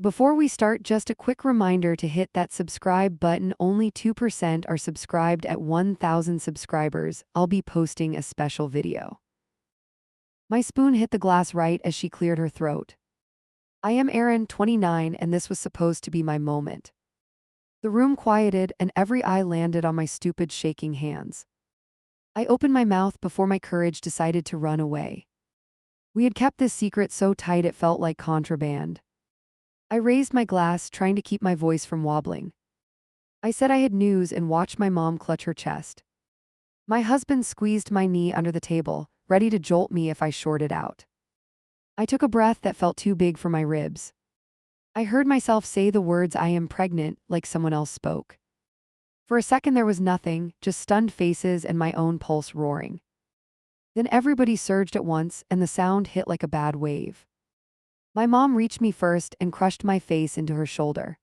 Before we start, just a quick reminder to hit that subscribe button. Only 2% are subscribed. At 1,000 subscribers, I'll be posting a special video. My spoon hit the glass right as she cleared her throat. I am Erin, 29, and this was supposed to be my moment. The room quieted, and every eye landed on my stupid, shaking hands. I opened my mouth before my courage decided to run away. We had kept this secret so tight it felt like contraband. I raised my glass, trying to keep my voice from wobbling. I said I had news and watched my mom clutch her chest. My husband squeezed my knee under the table, ready to jolt me if I shorted out. I took a breath that felt too big for my ribs. I heard myself say the words "I am pregnant" like someone else spoke. For a second there was nothing, just stunned faces and my own pulse roaring. Then everybody surged at once, and the sound hit like a bad wave. My mom reached me first and crushed my face into her shoulder.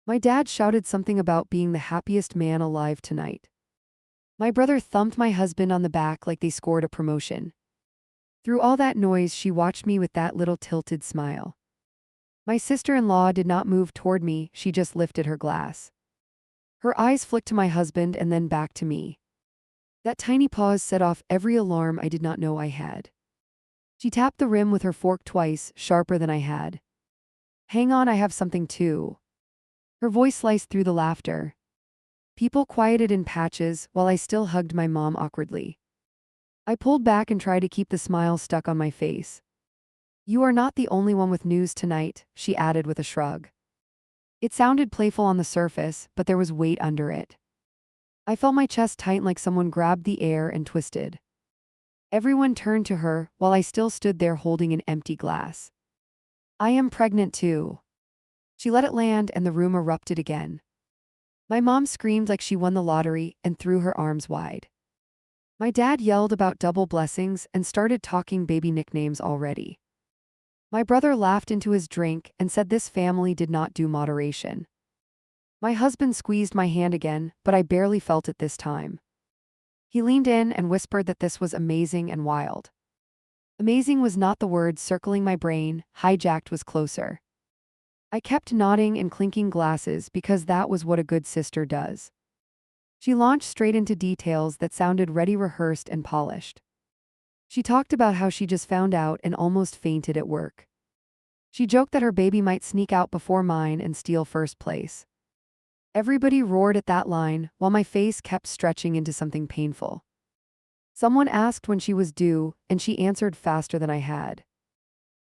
My dad shouted something about being the happiest man alive tonight. My brother thumped my husband on the back like they scored a promotion. Through all that noise, she watched me with that little tilted smile. My sister-in-law did not move toward me, she just lifted her glass. Her eyes flicked to my husband and then back to me. That tiny pause set off every alarm I did not know I had. She tapped the rim with her fork twice, sharper than I had. "Hang on, I have something too." Her voice sliced through the laughter. People quieted in patches while I still hugged my mom awkwardly. I pulled back and tried to keep the smile stuck on my face. "You are not the only one with news tonight," she added with a shrug. It sounded playful on the surface, but there was weight under it. I felt my chest tighten like someone grabbed the air and twisted. Everyone turned to her, while I still stood there holding an empty glass. "I am pregnant too." She let it land and the room erupted again. My mom screamed like she won the lottery and threw her arms wide. My dad yelled about double blessings and started talking baby nicknames already. My brother laughed into his drink and said this family did not do moderation. My husband squeezed my hand again, but I barely felt it this time. He leaned in and whispered that this was amazing and wild. Amazing was not the word circling my brain, hijacked was closer. I kept nodding and clinking glasses because that was what a good sister does. She launched straight into details that sounded ready, rehearsed, and polished. She talked about how she just found out and almost fainted at work. She joked that her baby might sneak out before mine and steal first place. Everybody roared at that line, while my face kept stretching into something painful. Someone asked when she was due, and she answered faster than I had.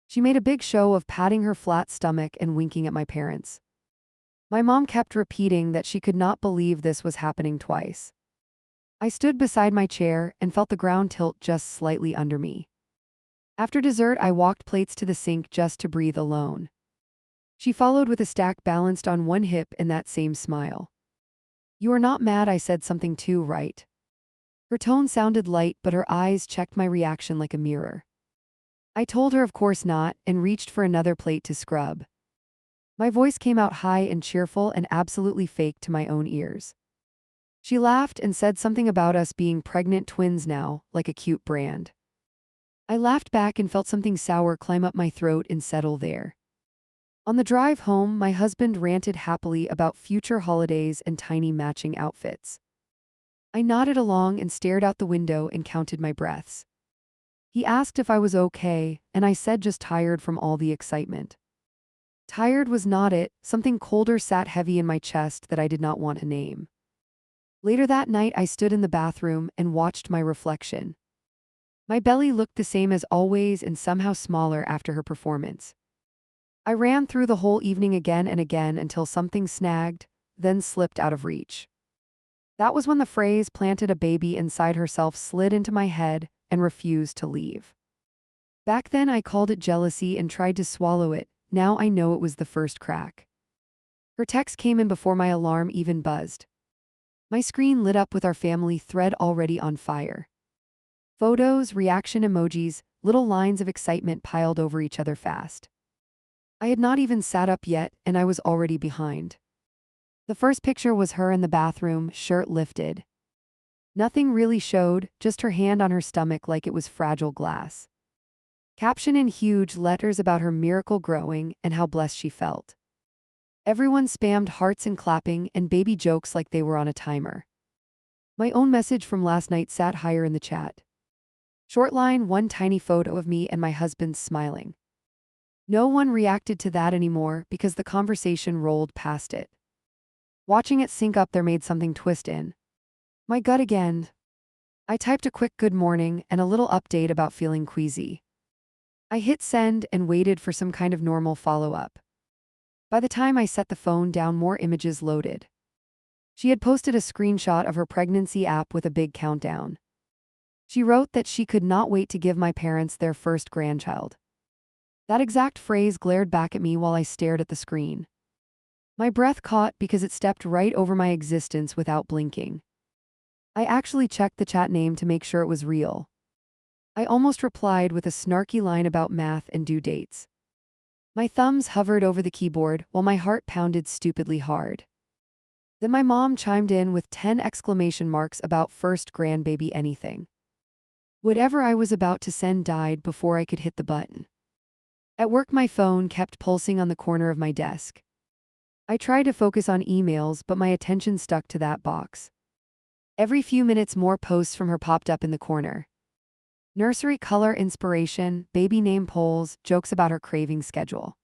She made a big show of patting her flat stomach and winking at my parents. My mom kept repeating that she could not believe this was happening twice. I stood beside my chair and felt the ground tilt just slightly under me. After dessert, I walked plates to the sink just to breathe alone. She followed with a stack balanced on one hip and that same smile. "You are not mad I said something too, right?" Her tone sounded light, but her eyes checked my reaction like a mirror. I told her of course not, and reached for another plate to scrub. My voice came out high and cheerful and absolutely fake to my own ears. She laughed and said something about us being pregnant twins now, like a cute brand. I laughed back and felt something sour climb up my throat and settle there. On the drive home, my husband ranted happily about future holidays and tiny matching outfits. I nodded along and stared out the window and counted my breaths. He asked if I was okay, and I said just tired from all the excitement. Tired was not it, something colder sat heavy in my chest that I did not want to name. Later that night, I stood in the bathroom and watched my reflection. My belly looked the same as always and somehow smaller after her performance. I ran through the whole evening again and again until something snagged, then slipped out of reach. That was when the phrase "planted a baby inside herself" slid into my head and refused to leave. Back then I called it jealousy and tried to swallow it, now I know it was the first crack. Her text came in before my alarm even buzzed. My screen lit up with our family thread already on fire. Photos, reaction emojis, little lines of excitement piled over each other fast. I had not even sat up yet, and I was already behind. The first picture was her in the bathroom, shirt lifted. Nothing really showed, just her hand on her stomach like it was fragile glass. Caption in huge letters about her miracle growing and how blessed she felt. Everyone spammed hearts and clapping and baby jokes like they were on a timer. My own message from last night sat higher in the chat. Short line, one tiny photo of me and my husband smiling. No one reacted to that anymore because the conversation rolled past it. Watching it sync up there made something twist in my gut again. I typed a quick good morning and a little update about feeling queasy. I hit send and waited for some kind of normal follow-up. By the time I set the phone down, more images loaded. She had posted a screenshot of her pregnancy app with a big countdown. She wrote that she could not wait to give my parents their first grandchild. That exact phrase glared back at me while I stared at the screen. My breath caught because it stepped right over my existence without blinking. I actually checked the chat name to make sure it was real. I almost replied with a snarky line about math and due dates. My thumbs hovered over the keyboard while my heart pounded stupidly hard. Then my mom chimed in with 10 exclamation marks about first grandbaby anything. Whatever I was about to send died before I could hit the button. At work, my phone kept pulsing on the corner of my desk. I tried to focus on emails, but my attention stuck to that box. Every few minutes, more posts from her popped up in the corner. Nursery color inspiration, baby name polls, jokes about her craving schedule.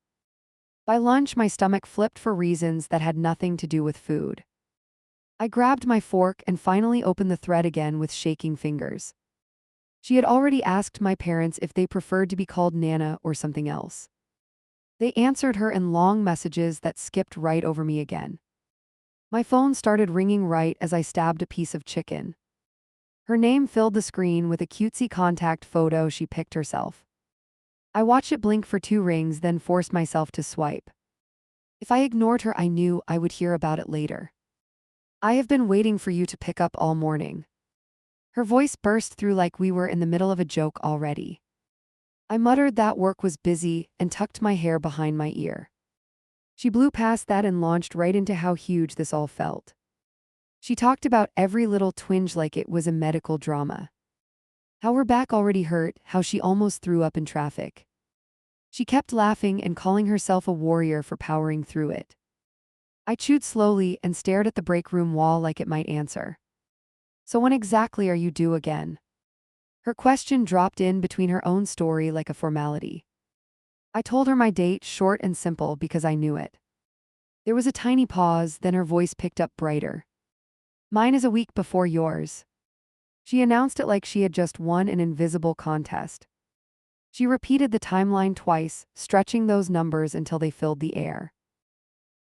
By lunch, my stomach flipped for reasons that had nothing to do with food. I grabbed my fork and finally opened the thread again with shaking fingers. She had already asked my parents if they preferred to be called Nana or something else. They answered her in long messages that skipped right over me again. My phone started ringing right as I stabbed a piece of chicken. Her name filled the screen with a cutesy contact photo she picked herself. I watched it blink for 2 rings, then forced myself to swipe. If I ignored her, I knew I would hear about it later. I have been waiting for you to pick up all morning. Her voice burst through like we were in the middle of a joke already. I muttered that work was busy and tucked my hair behind my ear. She blew past that and launched right into how huge this all felt. She talked about every little twinge like it was a medical drama. How her back already hurt, how she almost threw up in traffic. She kept laughing and calling herself a warrior for powering through it. I chewed slowly and stared at the break room wall like it might answer. So when exactly are you due again? Her question dropped in between her own story like a formality. I told her my date, short and simple, because I knew it. There was a tiny pause, then her voice picked up brighter. Mine is a week before yours. She announced it like she had just won an invisible contest. She repeated the timeline twice, stretching those numbers until they filled the air.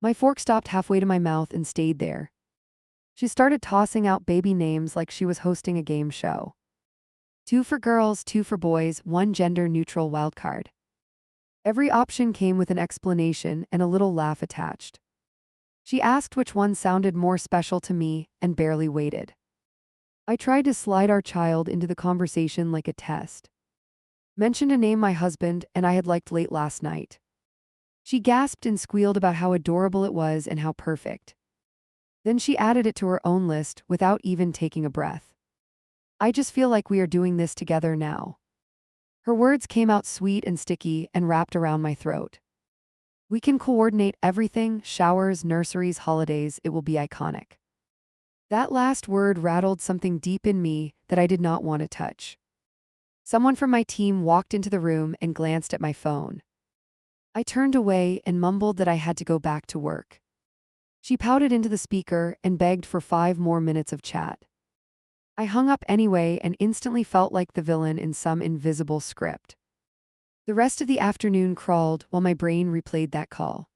My fork stopped halfway to my mouth and stayed there. She started tossing out baby names like she was hosting a game show. 2 for girls, 2 for boys, 1 gender-neutral wildcard. Every option came with an explanation and a little laugh attached. She asked which one sounded more special to me and barely waited. I tried to slide our child into the conversation like a test. Mentioned a name my husband and I had liked late last night. She gasped and squealed about how adorable it was and how perfect. Then she added it to her own list without even taking a breath. I just feel like we are doing this together now. Her words came out sweet and sticky and wrapped around my throat. We can coordinate everything, showers, nurseries, holidays, it will be iconic. That last word rattled something deep in me that I did not want to touch. Someone from my team walked into the room and glanced at my phone. I turned away and mumbled that I had to go back to work. She pouted into the speaker and begged for 5 more minutes of chat. I hung up anyway and instantly felt like the villain in some invisible script. The rest of the afternoon crawled while my brain replayed that call.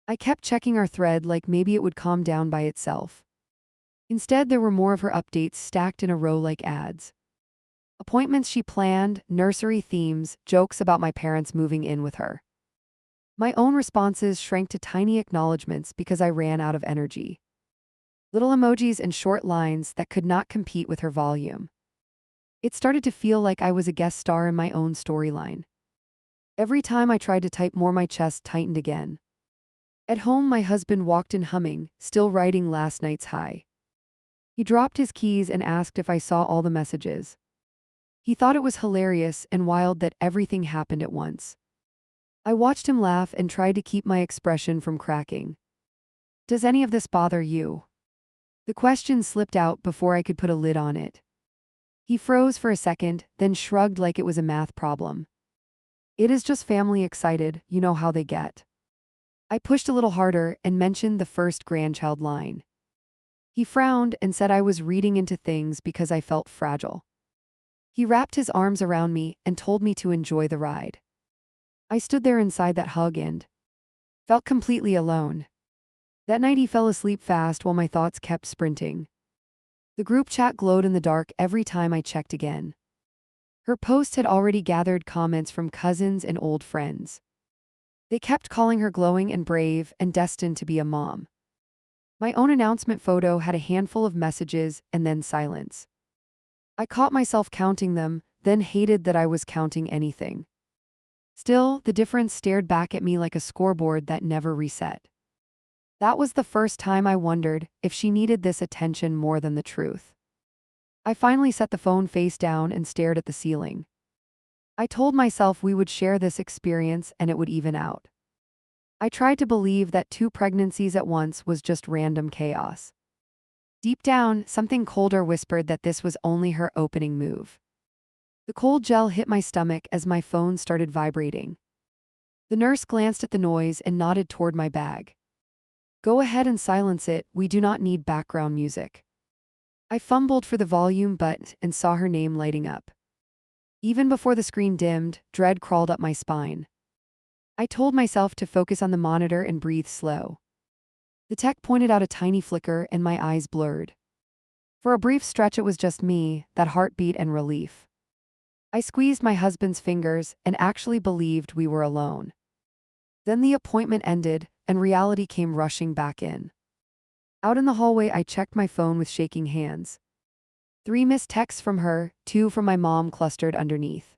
I kept checking our thread like maybe it would calm down by itself. Instead, there were more of her updates stacked in a row like ads. Appointments she planned, nursery themes, jokes about my parents moving in with her. My own responses shrank to tiny acknowledgments because I ran out of energy. Little emojis and short lines that could not compete with her volume. It started to feel like I was a guest star in my own storyline. Every time I tried to type more, my chest tightened again. At home, my husband walked in humming, still writing last night's high. He dropped his keys and asked if I saw all the messages. He thought it was hilarious and wild that everything happened at once. I watched him laugh and tried to keep my expression from cracking. Does any of this bother you? The question slipped out before I could put a lid on it. He froze for a second, then shrugged like it was a math problem. It is just family excited, you know how they get. I pushed a little harder and mentioned the first grandchild line. He frowned and said I was reading into things because I felt fragile. He wrapped his arms around me and told me to enjoy the ride. I stood there inside that hug and felt completely alone. That night he fell asleep fast while my thoughts kept sprinting. The group chat glowed in the dark every time I checked again. Her post had already gathered comments from cousins and old friends. They kept calling her glowing and brave and destined to be a mom. My own announcement photo had a handful of messages and then silence. I caught myself counting them, then hated that I was counting anything. Still, the difference stared back at me like a scoreboard that never reset. That was the first time I wondered if she needed this attention more than the truth. I finally set the phone face down and stared at the ceiling. I told myself we would share this experience and it would even out. I tried to believe that 2 pregnancies at once was just random chaos. Deep down, something colder whispered that this was only her opening move. The cold gel hit my stomach as my phone started vibrating. The nurse glanced at the noise and nodded toward my bag. Go ahead and silence it, we do not need background music. I fumbled for the volume button and saw her name lighting up. Even before the screen dimmed, dread crawled up my spine. I told myself to focus on the monitor and breathe slow. The tech pointed out a tiny flicker and my eyes blurred. For a brief stretch it was just me, that heartbeat and relief. I squeezed my husband's fingers and actually believed we were alone. Then the appointment ended and reality came rushing back in. Out in the hallway I checked my phone with shaking hands. 3 missed texts from her, 2 from my mom clustered underneath.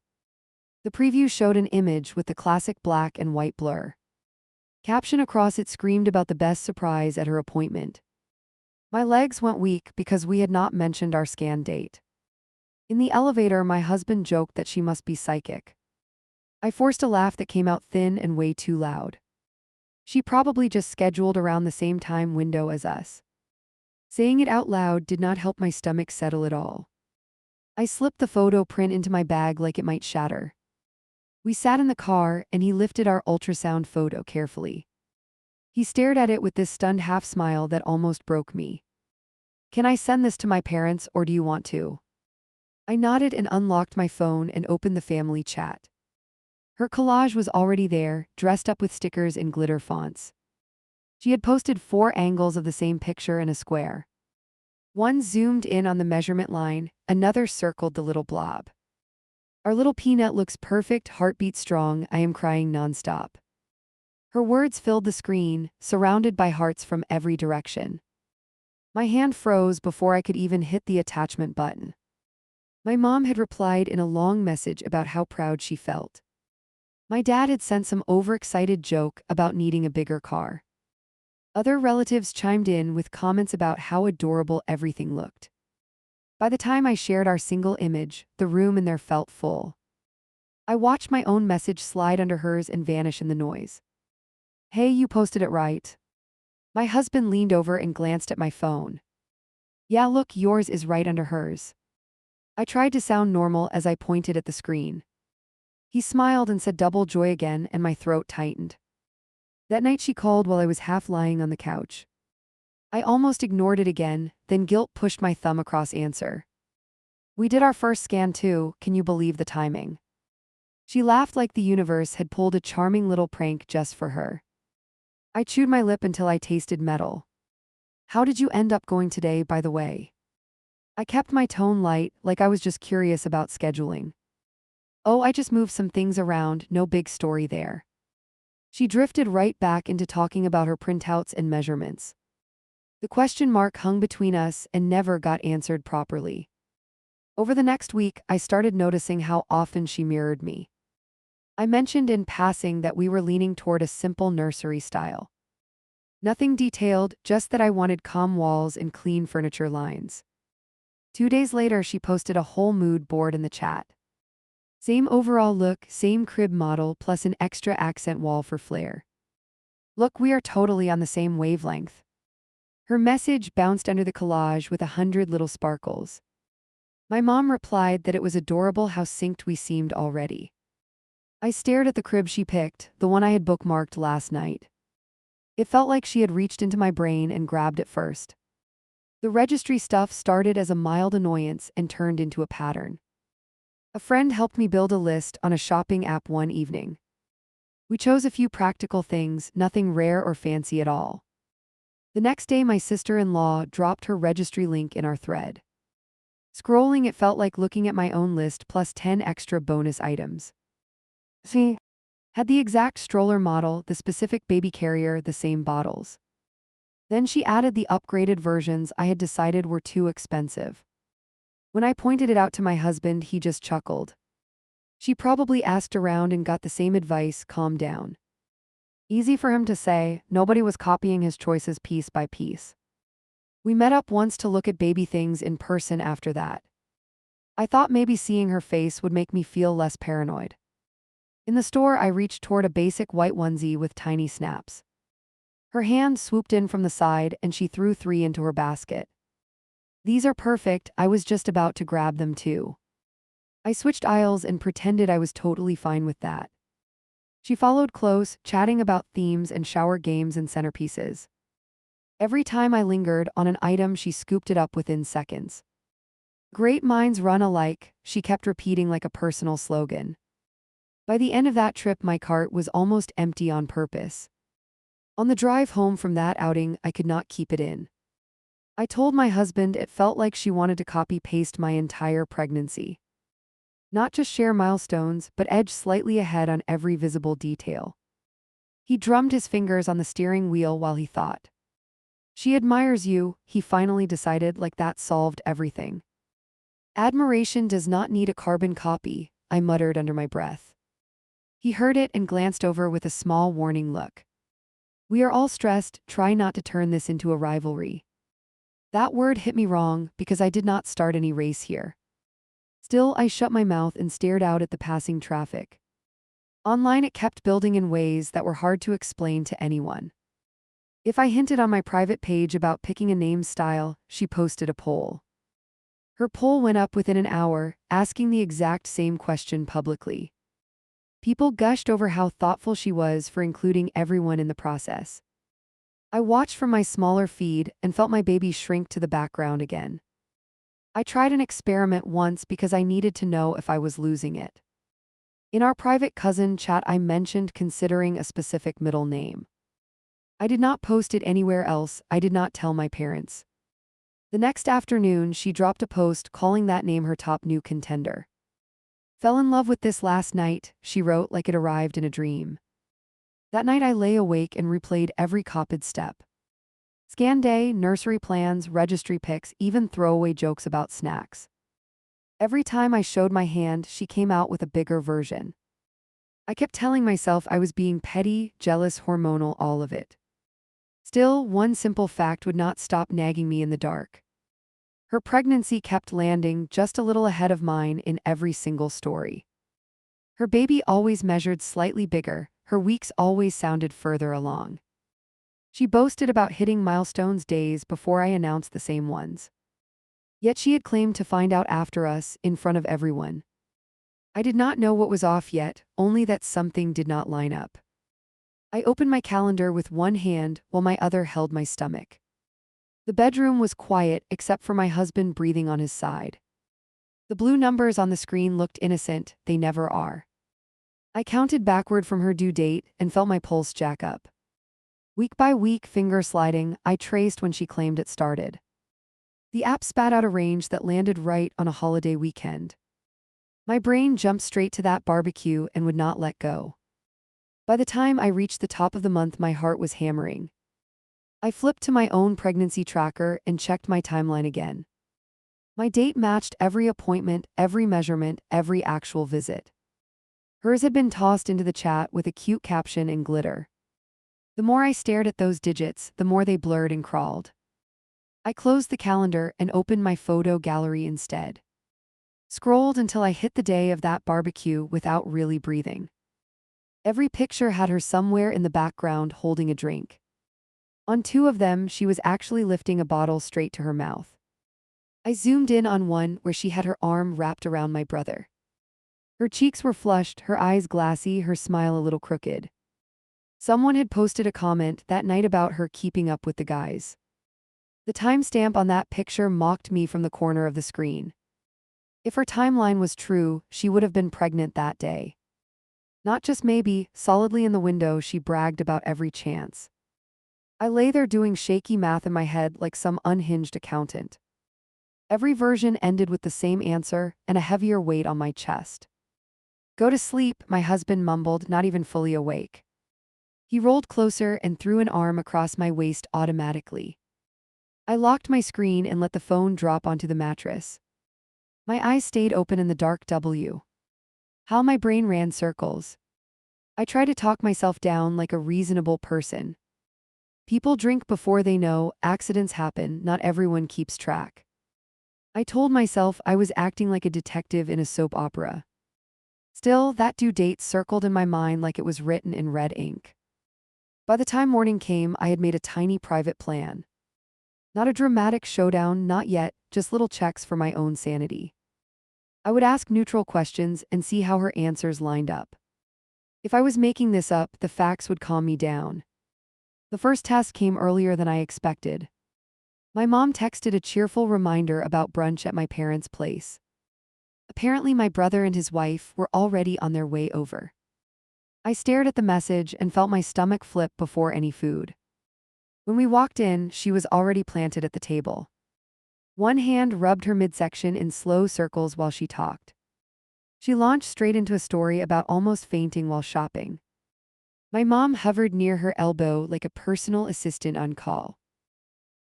The preview showed an image with the classic black and white blur. Caption across it screamed about the best surprise at her appointment. My legs went weak because we had not mentioned our scan date. In the elevator my husband joked that she must be psychic. I forced a laugh that came out thin and way too loud. She probably just scheduled around the same time window as us. Saying it out loud did not help my stomach settle at all. I slipped the photo print into my bag like it might shatter. We sat in the car and he lifted our ultrasound photo carefully. He stared at it with this stunned half smile that almost broke me. Can I send this to my parents or do you want to? I nodded and unlocked my phone and opened the family chat. Her collage was already there, dressed up with stickers in glitter fonts. She had posted 4 angles of the same picture in a square. One zoomed in on the measurement line, another circled the little blob. Our little peanut looks perfect, heartbeat strong, I am crying nonstop. Her words filled the screen, surrounded by hearts from every direction. My hand froze before I could even hit the attachment button. My mom had replied in a long message about how proud she felt. My dad had sent some overexcited joke about needing a bigger car. Other relatives chimed in with comments about how adorable everything looked. By the time I shared our single image, the room in there felt full. I watched my own message slide under hers and vanish in the noise. Hey, you posted it right. My husband leaned over and glanced at my phone. Yeah, look, yours is right under hers. I tried to sound normal as I pointed at the screen. He smiled and said double joy again, and my throat tightened. That night she called while I was half lying on the couch. I almost ignored it again, then guilt pushed my thumb across answer. We did our first scan too, can you believe the timing? She laughed like the universe had pulled a charming little prank just for her. I chewed my lip until I tasted metal. How did you end up going today, by the way? I kept my tone light, like I was just curious about scheduling. Oh, I just moved some things around, no big story there. She drifted right back into talking about her printouts and measurements. The question mark hung between us and never got answered properly. Over the next week, I started noticing how often she mirrored me. I mentioned in passing that we were leaning toward a simple nursery style. Nothing detailed, just that I wanted calm walls and clean furniture lines. 2 days later, she posted a whole mood board in the chat. Same overall look, same crib model, plus an extra accent wall for flair. Look, we are totally on the same wavelength. Her message bounced under the collage with 100 little sparkles. My mom replied that it was adorable how synced we seemed already. I stared at the crib she picked, the one I had bookmarked last night. It felt like she had reached into my brain and grabbed it first. The registry stuff started as a mild annoyance and turned into a pattern. A friend helped me build a list on a shopping app one evening. We chose a few practical things, nothing rare or fancy at all. The next day, my sister-in-law dropped her registry link in our thread. Scrolling, it felt like looking at my own list plus 10 extra bonus items. See? Had the exact stroller model, the specific baby carrier, the same bottles. Then she added the upgraded versions I had decided were too expensive. When I pointed it out to my husband, he just chuckled. She probably asked around and got the same advice, calm down. Easy for him to say, nobody was copying his choices piece by piece. We met up once to look at baby things in person after that. I thought maybe seeing her face would make me feel less paranoid. In the store, I reached toward a basic white onesie with tiny snaps. Her hand swooped in from the side and she threw 3 into her basket. These are perfect, I was just about to grab them too. I switched aisles and pretended I was totally fine with that. She followed close, chatting about themes and shower games and centerpieces. Every time I lingered on an item, she scooped it up within seconds. Great minds run alike, she kept repeating like a personal slogan. By the end of that trip, my cart was almost empty on purpose. On the drive home from that outing, I could not keep it in. I told my husband it felt like she wanted to copy-paste my entire pregnancy. Not just share milestones, but edge slightly ahead on every visible detail. He drummed his fingers on the steering wheel while he thought. She admires you, he finally decided, like that solved everything. Admiration does not need a carbon copy, I muttered under my breath. He heard it and glanced over with a small warning look. We are all stressed, try not to turn this into a rivalry. That word hit me wrong because I did not start any race here. Still, I shut my mouth and stared out at the passing traffic. Online, it kept building in ways that were hard to explain to anyone. If I hinted on my private page about picking a name style, she posted a poll. Her poll went up within an hour, asking the exact same question publicly. People gushed over how thoughtful she was for including everyone in the process. I watched from my smaller feed and felt my baby shrink to the background again. I tried an experiment once because I needed to know if I was losing it. In our private cousin chat, I mentioned considering a specific middle name. I did not post it anywhere else, I did not tell my parents. The next afternoon, she dropped a post calling that name her top new contender. Fell in love with this last night, she wrote like it arrived in a dream. That night I lay awake and replayed every copied step. Scan day, nursery plans, registry pics, even throwaway jokes about snacks. Every time I showed my hand, she came out with a bigger version. I kept telling myself I was being petty, jealous, hormonal, all of it. Still, one simple fact would not stop nagging me in the dark. Her pregnancy kept landing just a little ahead of mine in every single story. Her baby always measured slightly bigger, her weeks always sounded further along. She boasted about hitting milestones days before I announced the same ones. Yet she had claimed to find out after us, in front of everyone. I did not know what was off yet, only that something did not line up. I opened my calendar with one hand while my other held my stomach. The bedroom was quiet except for my husband breathing on his side. The blue numbers on the screen looked innocent, they never are. I counted backward from her due date and felt my pulse jack up. Week by week, finger sliding, I traced when she claimed it started. The app spat out a range that landed right on a holiday weekend. My brain jumped straight to that barbecue and would not let go. By the time I reached the top of the month, my heart was hammering. I flipped to my own pregnancy tracker and checked my timeline again. My date matched every appointment, every measurement, every actual visit. Hers had been tossed into the chat with a cute caption in glitter. The more I stared at those digits, the more they blurred and crawled. I closed the calendar and opened my photo gallery instead. Scrolled until I hit the day of that barbecue without really breathing. Every picture had her somewhere in the background holding a drink. On two of them, she was actually lifting a bottle straight to her mouth. I zoomed in on one where she had her arm wrapped around my brother. Her cheeks were flushed, her eyes glassy, her smile a little crooked. Someone had posted a comment that night about her keeping up with the guys. The timestamp on that picture mocked me from the corner of the screen. If her timeline was true, she would have been pregnant that day. Not just maybe, solidly in the window, she bragged about every chance. I lay there doing shaky math in my head like some unhinged accountant. Every version ended with the same answer and a heavier weight on my chest. Go to sleep, my husband mumbled, not even fully awake. He rolled closer and threw an arm across my waist automatically. I locked my screen and let the phone drop onto the mattress. My eyes stayed open in the dark. How my brain ran circles. I tried to talk myself down like a reasonable person. People drink before they know, accidents happen, not everyone keeps track. I told myself I was acting like a detective in a soap opera. Still, that due date circled in my mind like it was written in red ink. By the time morning came, I had made a tiny private plan. Not a dramatic showdown, not yet, just little checks for my own sanity. I would ask neutral questions and see how her answers lined up. If I was making this up, the facts would calm me down. The first test came earlier than I expected. My mom texted a cheerful reminder about brunch at my parents' place. Apparently, my brother and his wife were already on their way over. I stared at the message and felt my stomach flip before any food. When we walked in, she was already planted at the table. One hand rubbed her midsection in slow circles while she talked. She launched straight into a story about almost fainting while shopping. My mom hovered near her elbow like a personal assistant on call.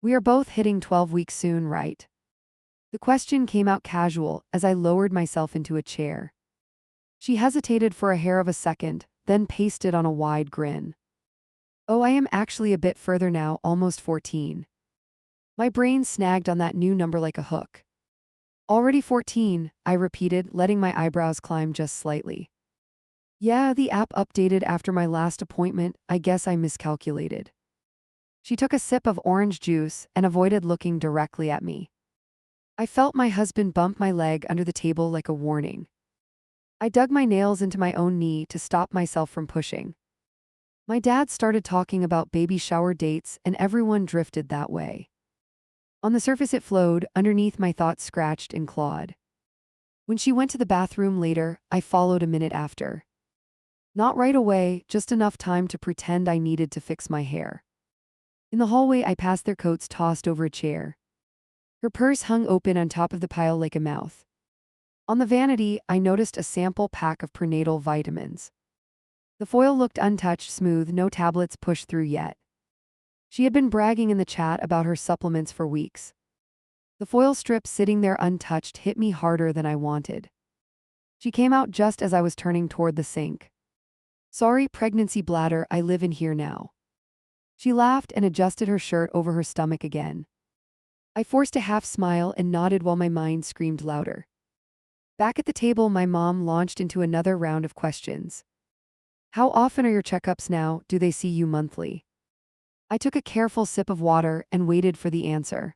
We are both hitting 12 weeks soon, right? The question came out casual as I lowered myself into a chair. She hesitated for a hair of a second, then pasted on a wide grin. Oh, I am actually a bit further now, almost 14. My brain snagged on that new number like a hook. Already 14, I repeated, letting my eyebrows climb just slightly. Yeah, the app updated after my last appointment. I guess I miscalculated. She took a sip of orange juice and avoided looking directly at me. I felt my husband bump my leg under the table like a warning. I dug my nails into my own knee to stop myself from pushing. My dad started talking about baby shower dates and everyone drifted that way. On the surface it flowed, underneath my thoughts scratched and clawed. When she went to the bathroom later, I followed a minute after. Not right away, just enough time to pretend I needed to fix my hair. In the hallway I passed their coats tossed over a chair. Her purse hung open on top of the pile like a mouth. On the vanity, I noticed a sample pack of prenatal vitamins. The foil looked untouched, smooth, no tablets pushed through yet. She had been bragging in the chat about her supplements for weeks. The foil strip sitting there untouched hit me harder than I wanted. She came out just as I was turning toward the sink. Sorry, pregnancy bladder, I live in here now. She laughed and adjusted her shirt over her stomach again. I forced a half smile and nodded while my mind screamed louder. Back at the table, my mom launched into another round of questions. How often are your checkups now? Do they see you monthly? I took a careful sip of water and waited for the answer.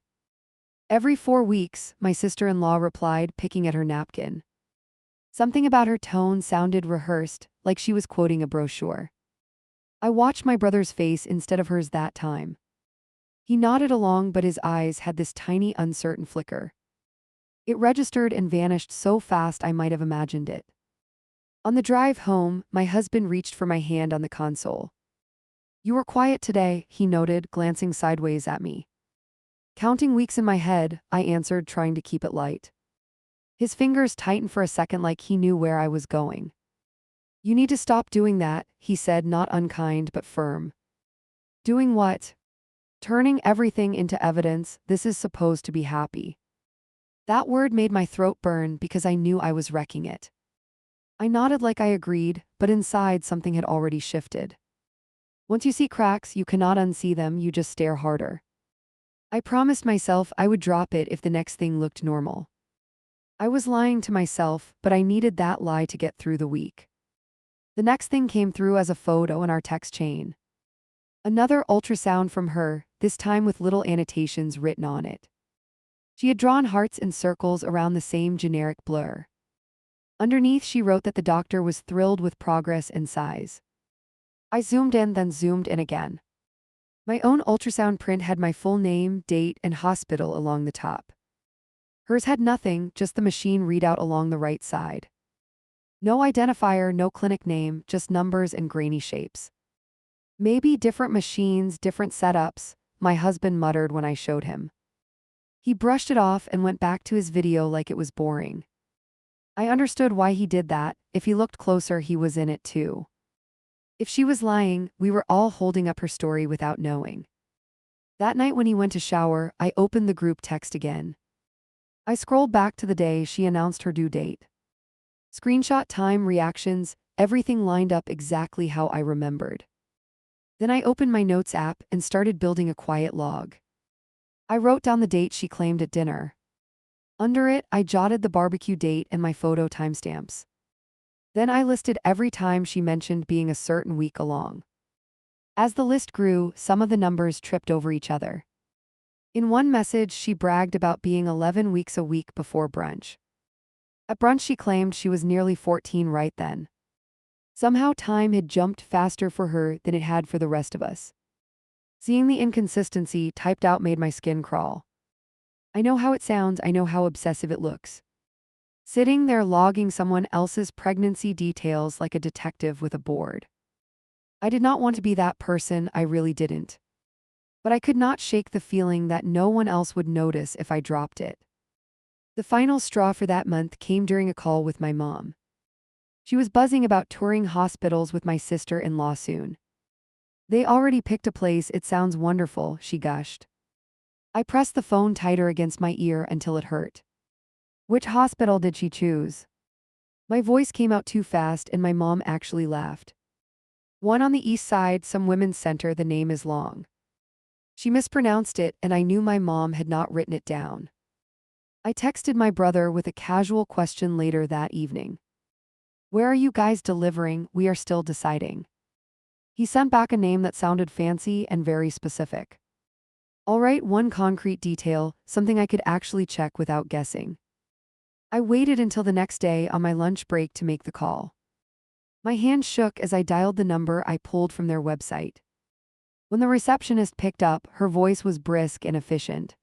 Every 4 weeks, my sister-in-law replied, picking at her napkin. Something about her tone sounded rehearsed, like she was quoting a brochure. I watched my brother's face instead of hers that time. He nodded along, but his eyes had this tiny, uncertain flicker. It registered and vanished so fast I might have imagined it. On the drive home, my husband reached for my hand on the console. You were quiet today, he noted, glancing sideways at me. Counting weeks in my head, I answered, trying to keep it light. His fingers tightened for a second like he knew where I was going. You need to stop doing that, he said, not unkind but firm. Doing what? Turning everything into evidence. This is supposed to be happy. That word made my throat burn because I knew I was wrecking it. I nodded like I agreed, but inside something had already shifted. Once you see cracks, you cannot unsee them, you just stare harder. I promised myself I would drop it if the next thing looked normal. I was lying to myself, but I needed that lie to get through the week. The next thing came through as a photo in our text chain. Another ultrasound from her, this time with little annotations written on it. She had drawn hearts and circles around the same generic blur. Underneath, she wrote that the doctor was thrilled with progress and size. I zoomed in, then zoomed in again. My own ultrasound print had my full name, date, and hospital along the top. Hers had nothing, just the machine readout along the right side. No identifier, no clinic name, just numbers and grainy shapes. Maybe different machines, different setups, my husband muttered when I showed him. He brushed it off and went back to his video like it was boring. I understood why he did that. If he looked closer, he was in it too. If she was lying, we were all holding up her story without knowing. That night when he went to shower, I opened the group text again. I scrolled back to the day she announced her due date. Screenshot, time, reactions, everything lined up exactly how I remembered. Then I opened my notes app and started building a quiet log. I wrote down the date she claimed at dinner. Under it, I jotted the barbecue date and my photo timestamps. Then I listed every time she mentioned being a certain week along. As the list grew, some of the numbers tripped over each other. In one message, she bragged about being 11 weeks a week before brunch. At brunch, she claimed she was nearly 14 right then. Somehow time had jumped faster for her than it had for the rest of us. Seeing the inconsistency typed out made my skin crawl. I know how it sounds, I know how obsessive it looks. Sitting there logging someone else's pregnancy details like a detective with a board. I did not want to be that person, I really didn't. But I could not shake the feeling that no one else would notice if I dropped it. The final straw for that month came during a call with my mom. She was buzzing about touring hospitals with my sister-in-law soon. They already picked a place, it sounds wonderful, she gushed. I pressed the phone tighter against my ear until it hurt. Which hospital did she choose? My voice came out too fast and my mom actually laughed. One on the east side, some women's center, the name is long. She mispronounced it and I knew my mom had not written it down. I texted my brother with a casual question later that evening. Where are you guys delivering? We are still deciding. He sent back a name that sounded fancy and very specific. All right, one concrete detail, something I could actually check without guessing. I waited until the next day on my lunch break to make the call. My hand shook as I dialed the number I pulled from their website. When the receptionist picked up, her voice was brisk and efficient.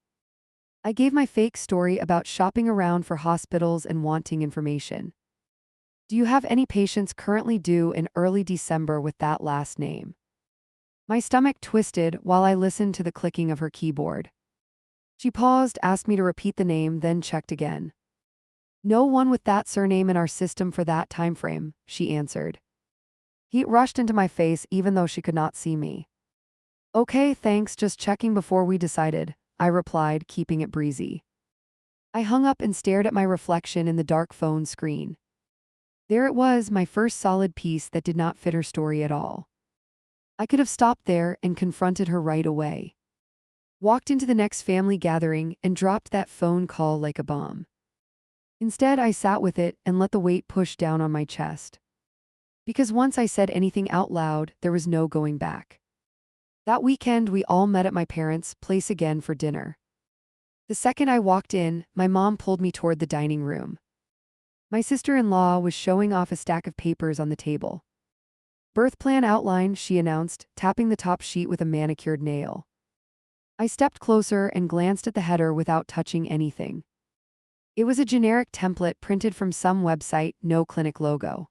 I gave my fake story about shopping around for hospitals and wanting information. Do you have any patients currently due in early December with that last name? My stomach twisted while I listened to the clicking of her keyboard. She paused, asked me to repeat the name, then checked again. No one with that surname in our system for that time frame, she answered. Heat rushed into my face even though she could not see me. Okay, thanks, just checking before we decided, I replied, keeping it breezy. I hung up and stared at my reflection in the dark phone screen. There it was, my first solid piece that did not fit her story at all. I could have stopped there and confronted her right away. Walked into the next family gathering and dropped that phone call like a bomb. Instead, I sat with it and let the weight push down on my chest. Because once I said anything out loud, there was no going back. That weekend, we all met at my parents' place again for dinner. The second I walked in, my mom pulled me toward the dining room. My sister-in-law was showing off a stack of papers on the table. Birth plan outline, she announced, tapping the top sheet with a manicured nail. I stepped closer and glanced at the header without touching anything. It was a generic template printed from some website, no clinic logo.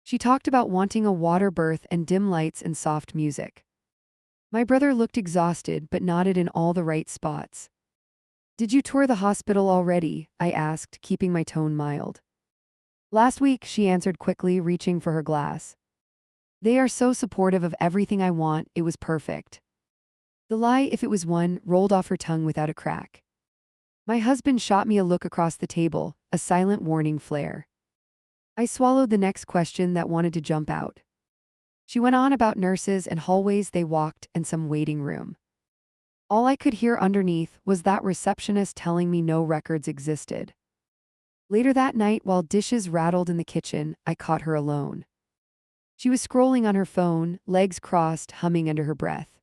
She talked about wanting a water birth and dim lights and soft music. My brother looked exhausted but nodded in all the right spots. Did you tour the hospital already? I asked, keeping my tone mild. Last week, she answered quickly, reaching for her glass. They are so supportive of everything I want, it was perfect. The lie, if it was one, rolled off her tongue without a crack. My husband shot me a look across the table, a silent warning flare. I swallowed the next question that wanted to jump out. She went on about nurses and hallways they walked and some waiting room. All I could hear underneath was that receptionist telling me no records existed. Later that night, while dishes rattled in the kitchen, I caught her alone. She was scrolling on her phone, legs crossed, humming under her breath.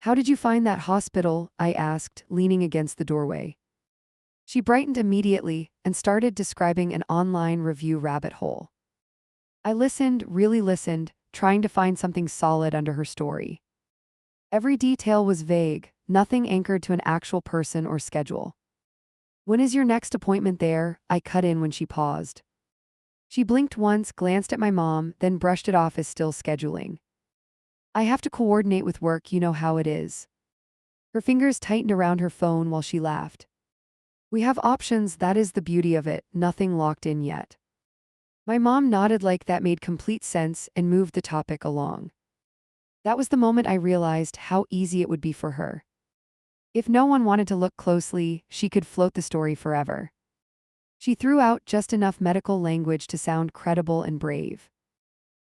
"How did you find that hospital?" I asked, leaning against the doorway. She brightened immediately and started describing an online review rabbit hole. I listened, really listened, trying to find something solid under her story. Every detail was vague, nothing anchored to an actual person or schedule. "When is your next appointment there?" I cut in when she paused. She blinked once, glanced at my mom, then brushed it off as still scheduling. "I have to coordinate with work, you know how it is." Her fingers tightened around her phone while she laughed. "We have options, that is the beauty of it, nothing locked in yet." My mom nodded like that made complete sense and moved the topic along. That was the moment I realized how easy it would be for her. If no one wanted to look closely, she could float the story forever. She threw out just enough medical language to sound credible and brave.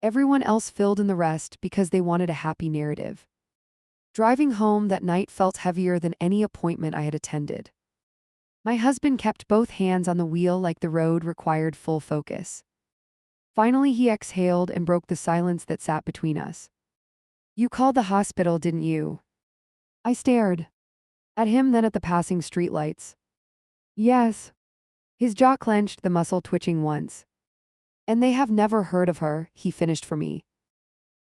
Everyone else filled in the rest because they wanted a happy narrative. Driving home that night felt heavier than any appointment I had attended. My husband kept both hands on the wheel like the road required full focus. Finally, he exhaled and broke the silence that sat between us. "You called the hospital, didn't you?" I stared. At him, then at the passing streetlights. "Yes." His jaw clenched, the muscle twitching once. "And they have never heard of her," he finished for me.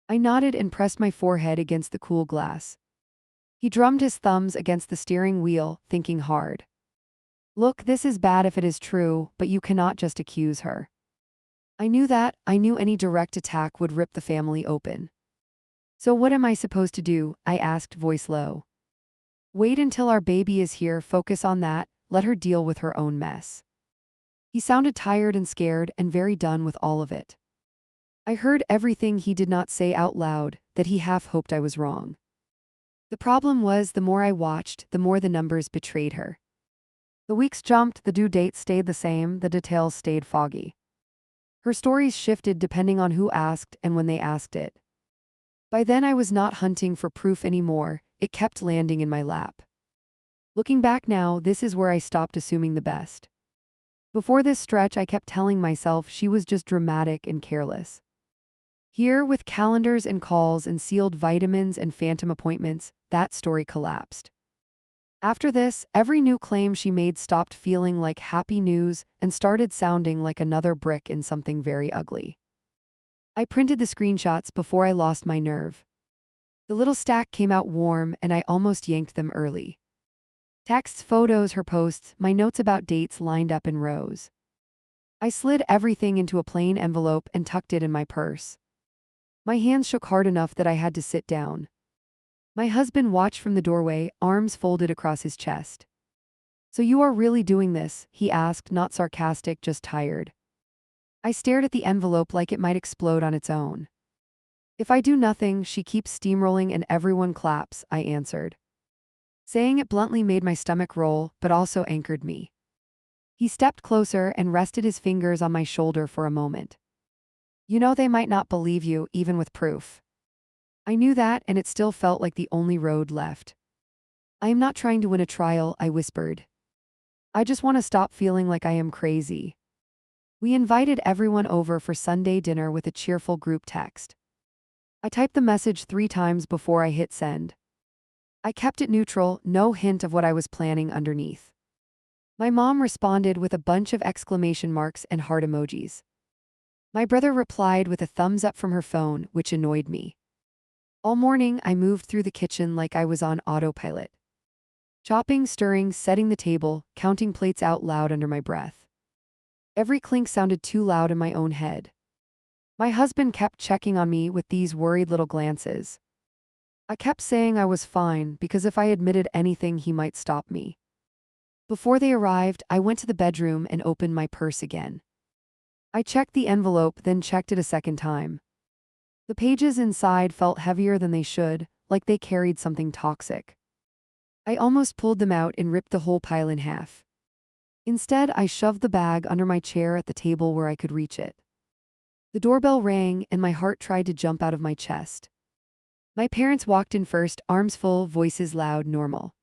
I nodded and pressed my forehead against the cool glass. He drummed his thumbs against the steering wheel, thinking hard. "Look, this is bad if it is true, but you cannot just accuse her." I knew that. I knew any direct attack would rip the family open. "So what am I supposed to do?" I asked, voice low. "Wait until our baby is here, focus on that, let her deal with her own mess." He sounded tired and scared and very done with all of it. I heard everything he did not say out loud, that he half hoped I was wrong. The problem was, the more I watched, the more the numbers betrayed her. The weeks jumped, the due date stayed the same, the details stayed foggy. Her stories shifted depending on who asked and when they asked it. By then I was not hunting for proof anymore, it kept landing in my lap. Looking back now, this is where I stopped assuming the best. Before this stretch, I kept telling myself she was just dramatic and careless. Here, with calendars and calls and sealed vitamins and phantom appointments, that story collapsed. After this, every new claim she made stopped feeling like happy news and started sounding like another brick in something very ugly. I printed the screenshots before I lost my nerve. The little stack came out warm and I almost yanked them early. Texts, photos, her posts, my notes about dates lined up in rows. I slid everything into a plain envelope and tucked it in my purse. My hands shook hard enough that I had to sit down. My husband watched from the doorway, arms folded across his chest. "So you are really doing this?" he asked, not sarcastic, just tired. I stared at the envelope like it might explode on its own. "If I do nothing, she keeps steamrolling and everyone claps," I answered. Saying it bluntly made my stomach roll, but also anchored me. He stepped closer and rested his fingers on my shoulder for a moment. "You know they might not believe you, even with proof." I knew that, and it still felt like the only road left. "I am not trying to win a trial," I whispered. "I just want to stop feeling like I am crazy." We invited everyone over for Sunday dinner with a cheerful group text. I typed the message 3 times before I hit send. I kept it neutral, no hint of what I was planning underneath. My mom responded with a bunch of exclamation marks and heart emojis. My brother replied with a thumbs up from her phone, which annoyed me. All morning, I moved through the kitchen like I was on autopilot. Chopping, stirring, setting the table, counting plates out loud under my breath. Every clink sounded too loud in my own head. My husband kept checking on me with these worried little glances. I kept saying I was fine because if I admitted anything, he might stop me. Before they arrived, I went to the bedroom and opened my purse again. I checked the envelope, then checked it a second time. The pages inside felt heavier than they should, like they carried something toxic. I almost pulled them out and ripped the whole pile in half. Instead, I shoved the bag under my chair at the table where I could reach it. The doorbell rang and my heart tried to jump out of my chest. My parents walked in first, arms full, voices loud, normal.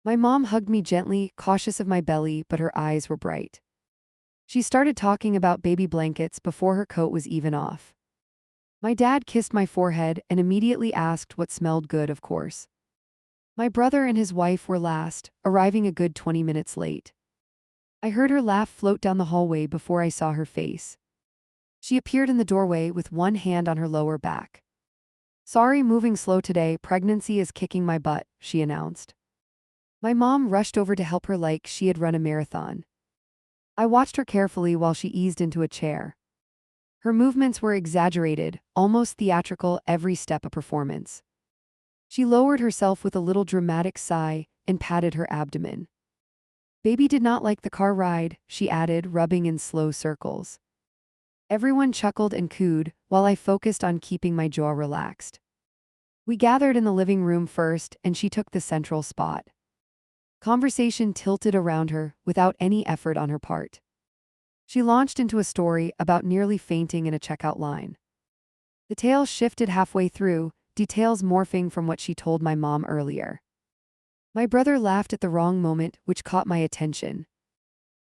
My mom hugged me gently, cautious of my belly, but her eyes were bright. She started talking about baby blankets before her coat was even off. My dad kissed my forehead and immediately asked what smelled good, of course. My brother and his wife were last, arriving a good 20 minutes late. I heard her laugh float down the hallway before I saw her face. She appeared in the doorway with one hand on her lower back. "Sorry, moving slow today, pregnancy is kicking my butt," she announced. My mom rushed over to help her like she had run a marathon. I watched her carefully while she eased into a chair. Her movements were exaggerated, almost theatrical, every step a performance. She lowered herself with a little dramatic sigh and patted her abdomen. "Baby did not like the car ride," she added, rubbing in slow circles. Everyone chuckled and cooed, while I focused on keeping my jaw relaxed. We gathered in the living room first, and she took the central spot. Conversation tilted around her, without any effort on her part. She launched into a story about nearly fainting in a checkout line. The tale shifted halfway through, details morphing from what she told my mom earlier. My brother laughed at the wrong moment, which caught my attention.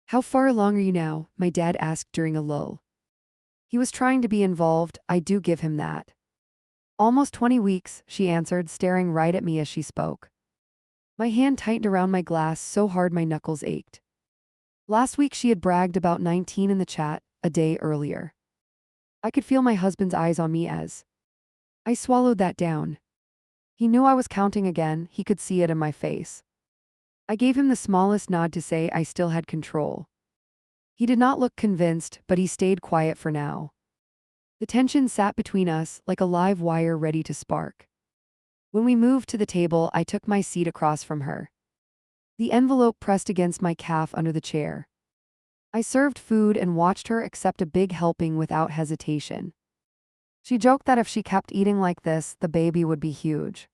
"How far along are you now?" my dad asked during a lull. He was trying to be involved, I do give him that. "Almost 20 weeks, she answered, staring right at me as she spoke. My hand tightened around my glass so hard my knuckles ached. Last week she had bragged about 19 in the chat, a day earlier. I could feel my husband's eyes on me as I swallowed that down. He knew I was counting again, he could see it in my face. I gave him the smallest nod to say I still had control. He did not look convinced, but he stayed quiet for now. The tension sat between us like a live wire ready to spark. When we moved to the table, I took my seat across from her. The envelope pressed against my calf under the chair. I served food and watched her accept a big helping without hesitation. She joked that if she kept eating like this, the baby would be huge.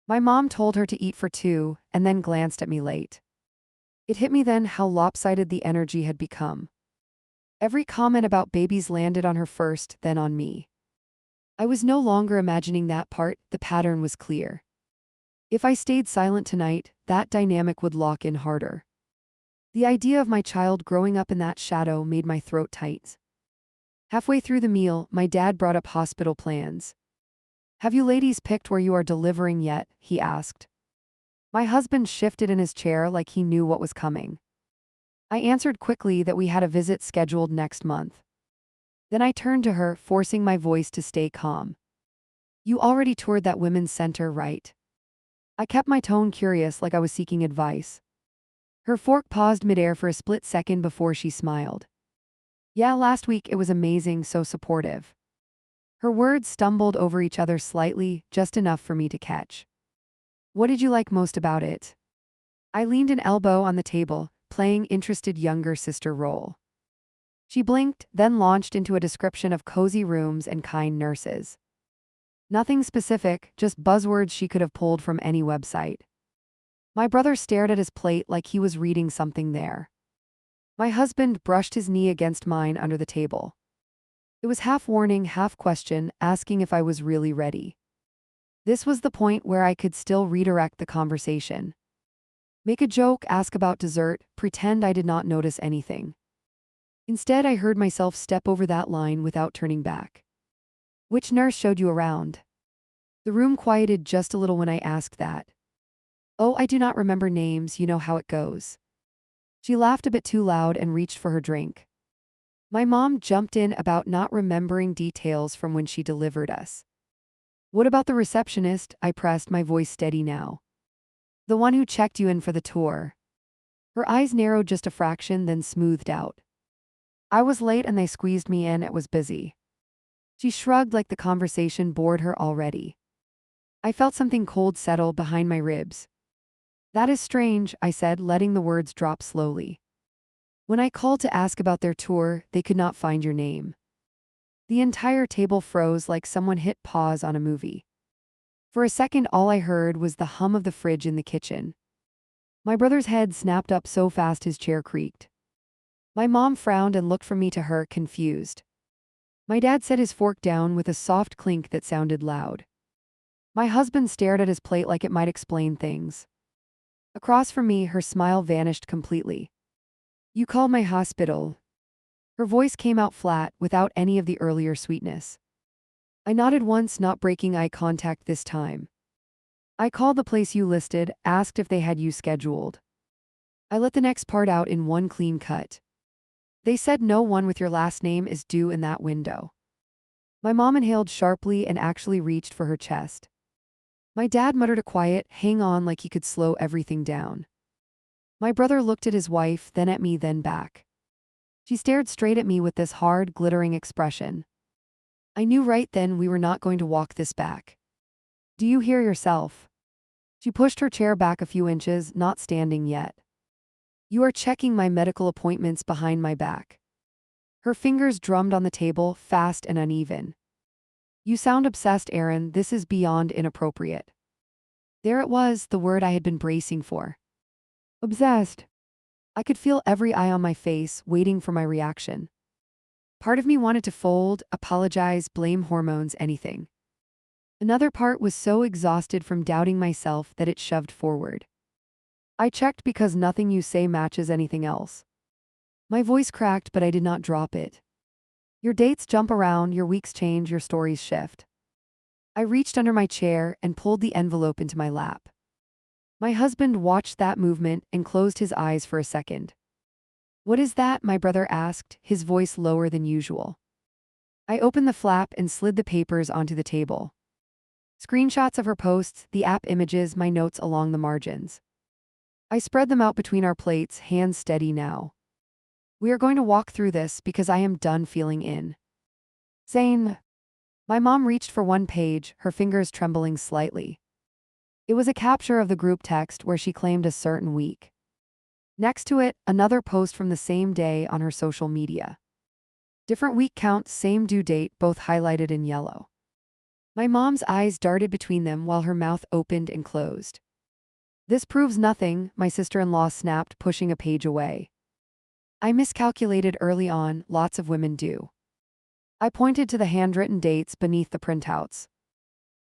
My mom told her to eat for two, and then glanced at me late. It hit me then how lopsided the energy had become. Every comment about babies landed on her first, then on me. I was no longer imagining that part, the pattern was clear. If I stayed silent tonight, that dynamic would lock in harder. The idea of my child growing up in that shadow made my throat tight. Halfway through the meal, my dad brought up hospital plans. "Have you ladies picked where you are delivering yet?" he asked. My husband shifted in his chair like he knew what was coming. I answered quickly that we had a visit scheduled next month. Then I turned to her, forcing my voice to stay calm. "You already toured that women's center, right?" I kept my tone curious, like I was seeking advice. Her fork paused midair for a split second before she smiled. "Yeah, last week it was amazing, so supportive." Her words stumbled over each other slightly, just enough for me to catch. "What did you like most about it?" I leaned an elbow on the table, playing interested younger sister role. She blinked, then launched into a description of cozy rooms and kind nurses. Nothing specific, just buzzwords she could have pulled from any website. My brother stared at his plate like he was reading something there. My husband brushed his knee against mine under the table. It was half warning, half question, asking if I was really ready. This was the point where I could still redirect the conversation. Make a joke, ask about dessert, pretend I did not notice anything. Instead, I heard myself step over that line without turning back. "Which nurse showed you around?" The room quieted just a little when I asked that. "Oh, I do not remember names, you know how it goes." She laughed a bit too loud and reached for her drink. My mom jumped in about not remembering details from when she delivered us. "What about the receptionist?" I pressed, my voice steady now. "The one who checked you in for the tour." Her eyes narrowed just a fraction, then smoothed out. "I was late and they squeezed me in, it was busy." She shrugged like the conversation bored her already. I felt something cold settle behind my ribs. "That is strange," I said, letting the words drop slowly. "When I called to ask about their tour, they could not find your name." The entire table froze like someone hit pause on a movie. For a second, all I heard was the hum of the fridge in the kitchen. My brother's head snapped up so fast his chair creaked. My mom frowned and looked from me to her, confused. My dad set his fork down with a soft clink that sounded loud. My husband stared at his plate like it might explain things. Across from me, her smile vanished completely. "You called my hospital. Her voice came out flat, without any of the earlier sweetness. I nodded once, not breaking eye contact this time. I called the place you listed, asked if they had you scheduled. I let the next part out in one clean cut. They said no one with your last name is due in that window. My mom inhaled sharply and actually reached for her chest. My dad muttered a quiet, hang on, like he could slow everything down. My brother looked at his wife, then at me, then back. She stared straight at me with this hard, glittering expression. I knew right then we were not going to walk this back. Do you hear yourself? She pushed her chair back a few inches, not standing yet. You are checking my medical appointments behind my back. Her fingers drummed on the table, fast and uneven. You sound obsessed, Aaron. This is beyond inappropriate. There it was, the word I had been bracing for. Obsessed. I could feel every eye on my face, waiting for my reaction. Part of me wanted to fold, apologize, blame hormones, anything. Another part was so exhausted from doubting myself that it shoved forward. I checked because nothing you say matches anything else. My voice cracked, but I did not drop it. Your dates jump around, your weeks change, your stories shift. I reached under my chair and pulled the envelope into my lap. My husband watched that movement and closed his eyes for a second. What is that? My brother asked, his voice lower than usual. I opened the flap and slid the papers onto the table. Screenshots of her posts, the app images, my notes along the margins. I spread them out between our plates, hands steady now. We are going to walk through this because I am done feeling insane. My mom reached for one page, her fingers trembling slightly. It was a capture of the group text where she claimed a certain week. Next to it, another post from the same day on her social media. Different week count, same due date, both highlighted in yellow. My mom's eyes darted between them while her mouth opened and closed. This proves nothing, my sister-in-law snapped, pushing a page away. I miscalculated early on, lots of women do. I pointed to the handwritten dates beneath the printouts.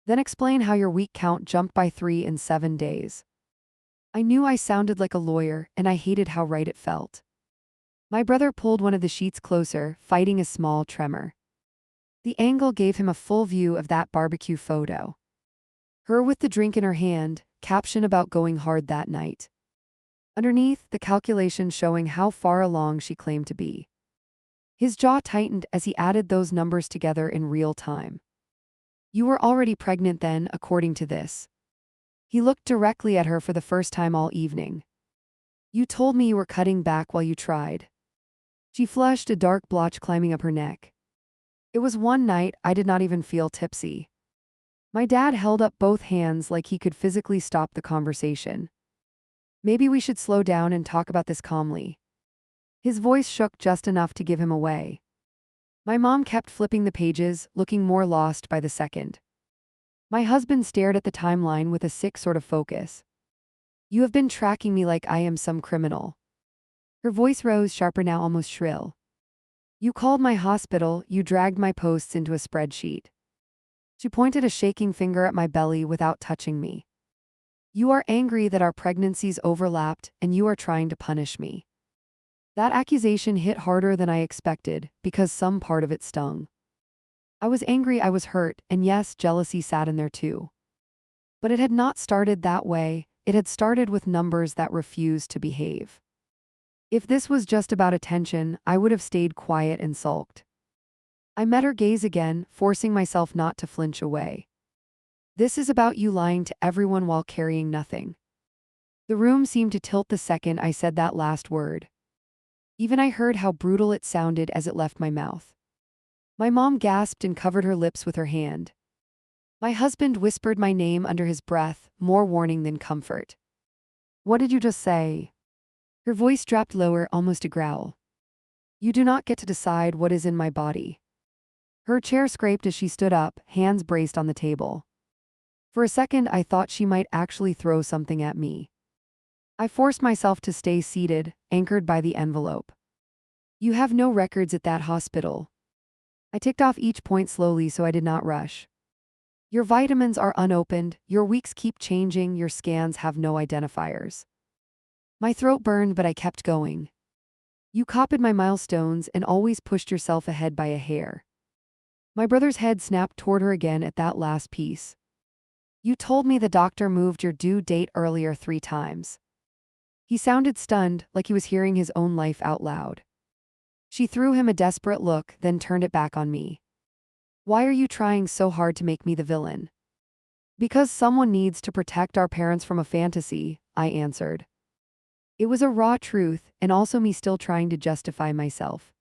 Then explain how your week count jumped by 3 in 7 days. I knew I sounded like a lawyer, and I hated how right it felt. My brother pulled one of the sheets closer, fighting a small tremor. The angle gave him a full view of that barbecue photo. Her with the drink in her hand, caption about going hard that night. Underneath, the calculation showing how far along she claimed to be. His jaw tightened as he added those numbers together in real time. You were already pregnant then, according to this. He looked directly at her for the first time all evening. You told me you were cutting back while you tried. She flushed, a dark blotch climbing up her neck. It was one night I did not even feel tipsy. My dad held up both hands like he could physically stop the conversation. Maybe we should slow down and talk about this calmly. His voice shook just enough to give him away. My mom kept flipping the pages, looking more lost by the second. My husband stared at the timeline with a sick sort of focus. You have been tracking me like I am some criminal. Her voice rose, sharper now, almost shrill. You called my hospital, you dragged my posts into a spreadsheet. She pointed a shaking finger at my belly without touching me. You are angry that our pregnancies overlapped, and you are trying to punish me. That accusation hit harder than I expected, because some part of it stung. I was angry, I was hurt, and yes, jealousy sat in there too. But it had not started that way, it had started with numbers that refused to behave. If this was just about attention, I would have stayed quiet and sulked. I met her gaze again, forcing myself not to flinch away. This is about you lying to everyone while carrying nothing. The room seemed to tilt the second I said that last word. Even I heard how brutal it sounded as it left my mouth. My mom gasped and covered her lips with her hand. My husband whispered my name under his breath, more warning than comfort. What did you just say? Her voice dropped lower, almost a growl. You do not get to decide what is in my body. Her chair scraped as she stood up, hands braced on the table. For a second I thought she might actually throw something at me. I forced myself to stay seated, anchored by the envelope. You have no records at that hospital. I ticked off each point slowly so I did not rush. Your vitamins are unopened, your weeks keep changing, your scans have no identifiers. My throat burned, but I kept going. You copied my milestones and always pushed yourself ahead by a hair. My brother's head snapped toward her again at that last piece. You told me the doctor moved your due date earlier 3 times. He sounded stunned, like he was hearing his own life out loud. She threw him a desperate look, then turned it back on me. Why are you trying so hard to make me the villain? Because someone needs to protect our parents from a fantasy, I answered. It was a raw truth, and also me still trying to justify myself.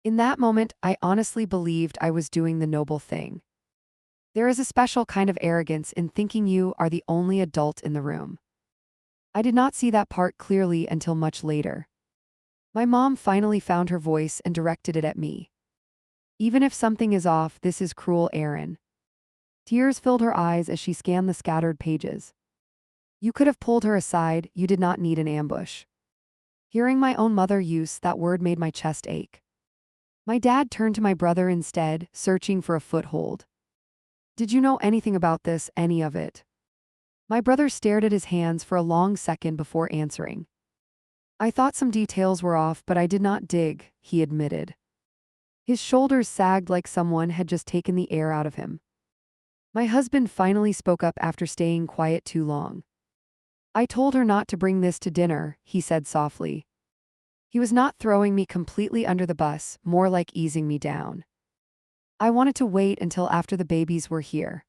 In that moment, I honestly believed I was doing the noble thing. There is a special kind of arrogance in thinking you are the only adult in the room. I did not see that part clearly until much later. My mom finally found her voice and directed it at me. Even if something is off, this is cruel, Aaron. Tears filled her eyes as she scanned the scattered pages. You could have pulled her aside, you did not need an ambush. Hearing my own mother use that word made my chest ache. My dad turned to my brother instead, searching for a foothold. Did you know anything about this, any of it? My brother stared at his hands for a long second before answering. I thought some details were off, but I did not dig, he admitted. His shoulders sagged like someone had just taken the air out of him. My husband finally spoke up after staying quiet too long. I told her not to bring this to dinner, he said softly. He was not throwing me completely under the bus, more like easing me down. I wanted to wait until after the babies were here.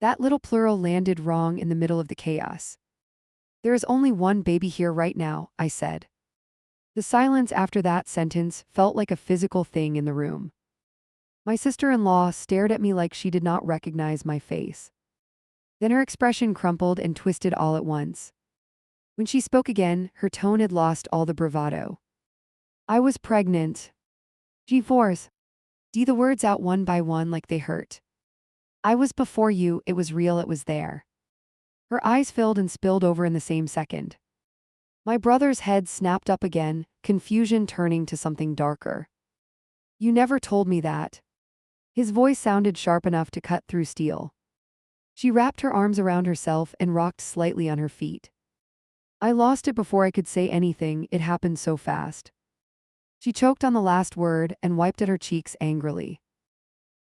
That little plural landed wrong in the middle of the chaos. There is only one baby here right now, I said. The silence after that sentence felt like a physical thing in the room. My sister-in-law stared at me like she did not recognize my face. Then her expression crumpled and twisted all at once. When she spoke again, her tone had lost all the bravado. I was pregnant. G-force. D the words out one by one like they hurt. I was before you, it was real, it was there. Her eyes filled and spilled over in the same second. My brother's head snapped up again, confusion turning to something darker. You never told me that. His voice sounded sharp enough to cut through steel. She wrapped her arms around herself and rocked slightly on her feet. I lost it before I could say anything, it happened so fast. She choked on the last word and wiped at her cheeks angrily.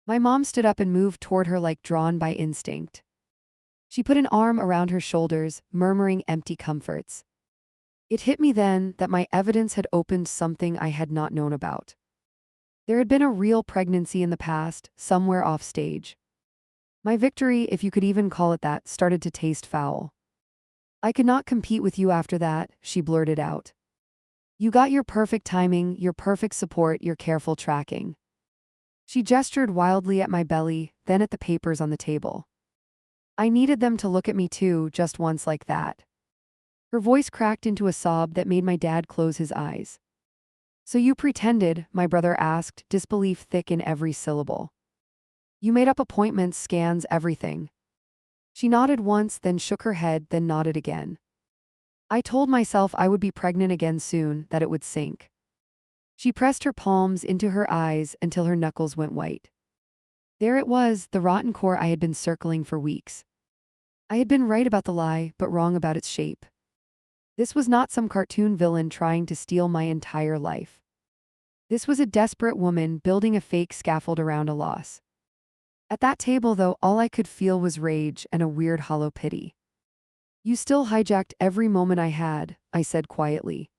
My mom stood up and moved toward her like drawn by instinct. She put an arm around her shoulders, murmuring empty comforts. It hit me then that my evidence had opened something I had not known about. There had been a real pregnancy in the past, somewhere off stage. My victory, if you could even call it that, started to taste foul. I could not compete with you after that, she blurted out. You got your perfect timing, your perfect support, your careful tracking. She gestured wildly at my belly, then at the papers on the table. I needed them to look at me too, just once like that. Her voice cracked into a sob that made my dad close his eyes. So you pretended, my brother asked, disbelief thick in every syllable. You made up appointments, scans, everything. She nodded once, then shook her head, then nodded again. I told myself I would be pregnant again soon, that it would sink. She pressed her palms into her eyes until her knuckles went white. There it was, the rotten core I had been circling for weeks. I had been right about the lie, but wrong about its shape. This was not some cartoon villain trying to steal my entire life. This was a desperate woman building a fake scaffold around a loss. At that table, though, all I could feel was rage and a weird hollow pity. You still hijacked every moment I had, I said quietly.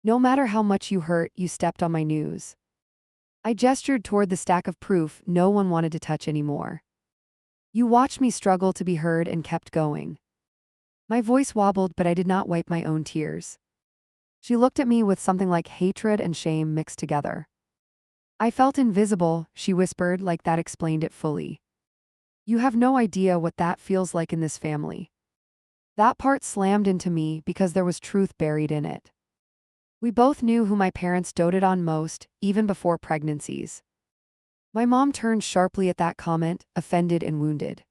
No matter how much you hurt, you stepped on my news. I gestured toward the stack of proof no one wanted to touch anymore. You watched me struggle to be heard and kept going. My voice wobbled, but I did not wipe my own tears. She looked at me with something like hatred and shame mixed together. I felt invisible, she whispered, like that explained it fully. You have no idea what that feels like in this family. That part slammed into me because there was truth buried in it. We both knew who my parents doted on most, even before pregnancies. My mom turned sharply at that comment, offended and wounded.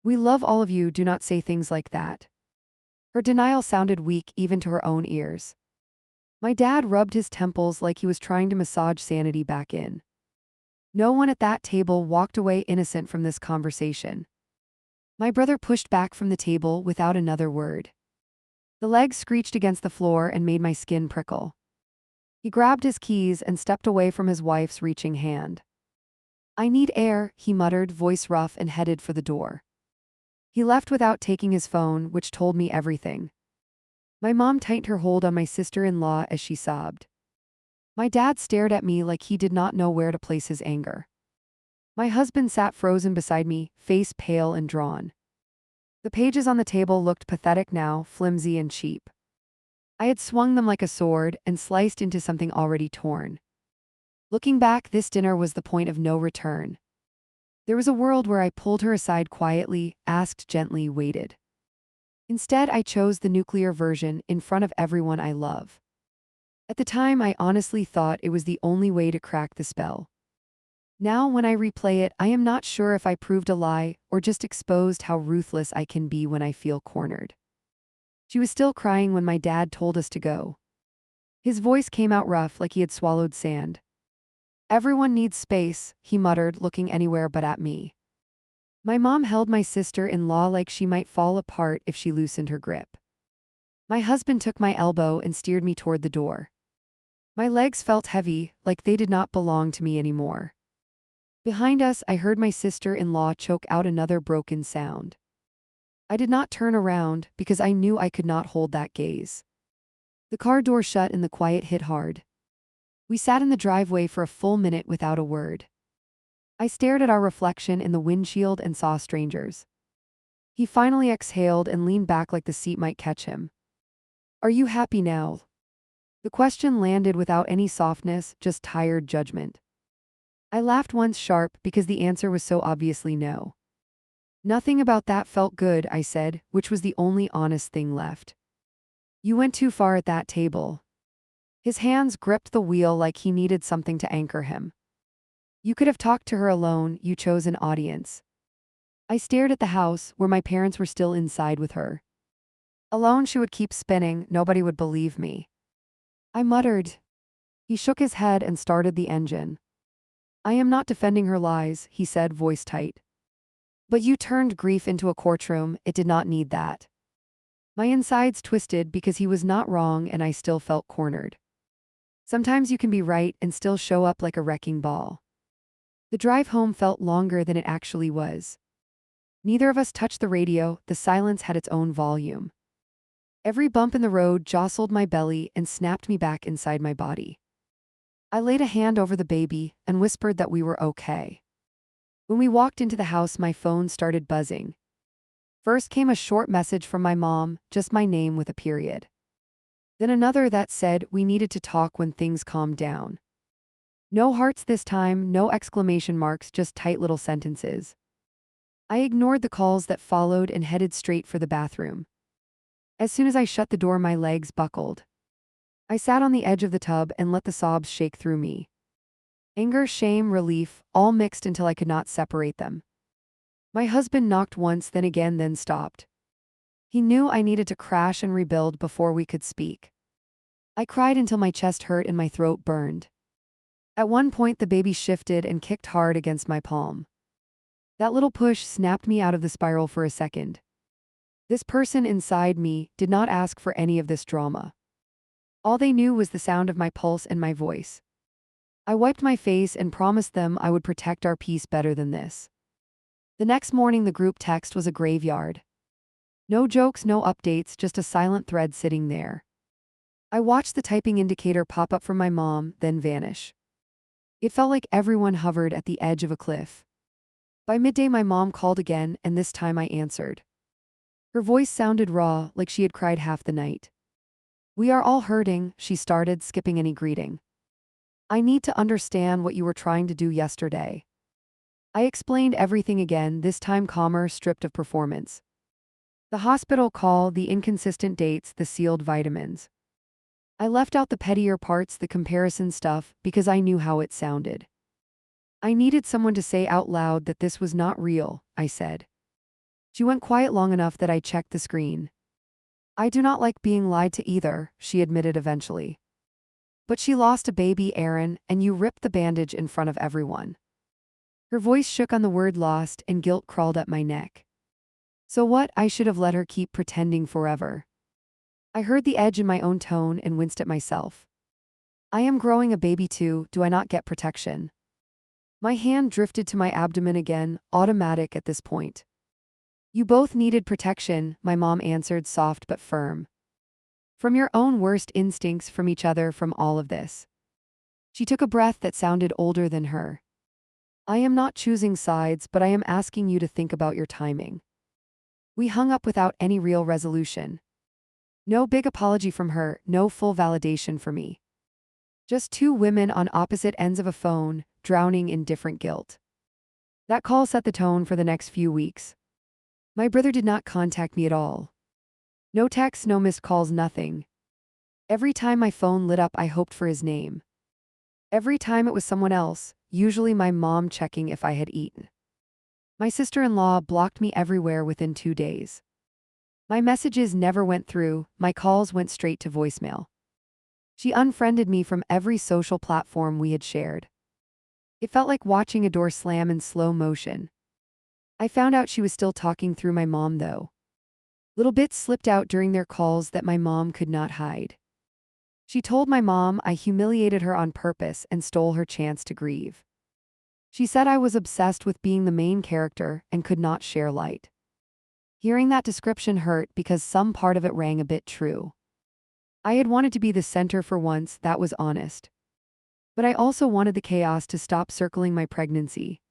We love all of you, do not say things like that. Her denial sounded weak even to her own ears. My dad rubbed his temples like he was trying to massage sanity back in. No one at that table walked away innocent from this conversation. My brother pushed back from the table without another word. The legs screeched against the floor and made my skin prickle. He grabbed his keys and stepped away from his wife's reaching hand. "I need air," he muttered, voice rough, and headed for the door. He left without taking his phone, which told me everything. My mom tightened her hold on my sister-in-law as she sobbed. My dad stared at me like he did not know where to place his anger. My husband sat frozen beside me, face pale and drawn. The pages on the table looked pathetic now, flimsy and cheap. I had swung them like a sword and sliced into something already torn. Looking back, this dinner was the point of no return. There was a world where I pulled her aside quietly, asked gently, waited. Instead, I chose the nuclear version in front of everyone I love. At the time, I honestly thought it was the only way to crack the spell. Now, when I replay it, I am not sure if I proved a lie or just exposed how ruthless I can be when I feel cornered. She was still crying when my dad told us to go. His voice came out rough, like he had swallowed sand. "Everyone needs space," he muttered, looking anywhere but at me. My mom held my sister-in-law like she might fall apart if she loosened her grip. My husband took my elbow and steered me toward the door. My legs felt heavy, like they did not belong to me anymore. Behind us, I heard my sister-in-law choke out another broken sound. I did not turn around because I knew I could not hold that gaze. The car door shut and the quiet hit hard. We sat in the driveway for a full minute without a word. I stared at our reflection in the windshield and saw strangers. He finally exhaled and leaned back like the seat might catch him. "Are you happy now?" The question landed without any softness, just tired judgment. I laughed once sharp because the answer was so obviously no. "Nothing about that felt good," I said, which was the only honest thing left. "You went too far at that table." His hands gripped the wheel like he needed something to anchor him. "You could have talked to her alone, you chose an audience." I stared at the house, where my parents were still inside with her. Alone she would keep spinning, nobody would believe me. I muttered. He shook his head and started the engine. "I am not defending her lies," he said, voice tight. "But you turned grief into a courtroom, it did not need that." My insides twisted because he was not wrong and I still felt cornered. Sometimes you can be right and still show up like a wrecking ball. The drive home felt longer than it actually was. Neither of us touched the radio, the silence had its own volume. Every bump in the road jostled my belly and snapped me back inside my body. I laid a hand over the baby and whispered that we were okay. When we walked into the house, my phone started buzzing. First came a short message from my mom, just my name with a period. Then another that said we needed to talk when things calmed down. No hearts this time, no exclamation marks, just tight little sentences. I ignored the calls that followed and headed straight for the bathroom. As soon as I shut the door, my legs buckled. I sat on the edge of the tub and let the sobs shake through me. Anger, shame, relief, all mixed until I could not separate them. My husband knocked once, then again, then stopped. He knew I needed to crash and rebuild before we could speak. I cried until my chest hurt and my throat burned. At one point, the baby shifted and kicked hard against my palm. That little push snapped me out of the spiral for a second. This person inside me did not ask for any of this drama. All they knew was the sound of my pulse and my voice. I wiped my face and promised them I would protect our peace better than this. The next morning, the group text was a graveyard. No jokes, no updates, just a silent thread sitting there. I watched the typing indicator pop up from my mom, then vanish. It felt like everyone hovered at the edge of a cliff. By midday, my mom called again, and this time I answered. Her voice sounded raw, like she had cried half the night. "We are all hurting," she started, skipping any greeting. "I need to understand what you were trying to do yesterday." I explained everything again, this time calmer, stripped of performance. The hospital call, the inconsistent dates, the sealed vitamins. I left out the pettier parts, the comparison stuff, because I knew how it sounded. I needed someone to say out loud that this was not real, I said. She went quiet long enough that I checked the screen. "I do not like being lied to either," she admitted eventually. "But she lost a baby, Aaron, and you ripped the bandage in front of everyone." Her voice shook on the word lost and guilt crawled up my neck. So what? I should have let her keep pretending forever. I heard the edge in my own tone and winced at myself. I am growing a baby too, do I not get protection? My hand drifted to my abdomen again, automatic at this point. You both needed protection, my mom answered, soft but firm. From your own worst instincts, from each other, from all of this. She took a breath that sounded older than her. I am not choosing sides, but I am asking you to think about your timing. We hung up without any real resolution. No big apology from her, no full validation for me. Just two women on opposite ends of a phone, drowning in different guilt. That call set the tone for the next few weeks. My brother did not contact me at all. No texts, no missed calls, nothing. Every time my phone lit up, I hoped for his name. Every time it was someone else, usually my mom checking if I had eaten. My sister-in-law blocked me everywhere within 2 days. My messages never went through, my calls went straight to voicemail. She unfriended me from every social platform we had shared. It felt like watching a door slam in slow motion. I found out she was still talking through my mom though. Little bits slipped out during their calls that my mom could not hide. She told my mom I humiliated her on purpose and stole her chance to grieve. She said I was obsessed with being the main character and could not share light. Hearing that description hurt because some part of it rang a bit true. I had wanted to be the center for once, that was honest. But I also wanted the chaos to stop circling my pregnancy.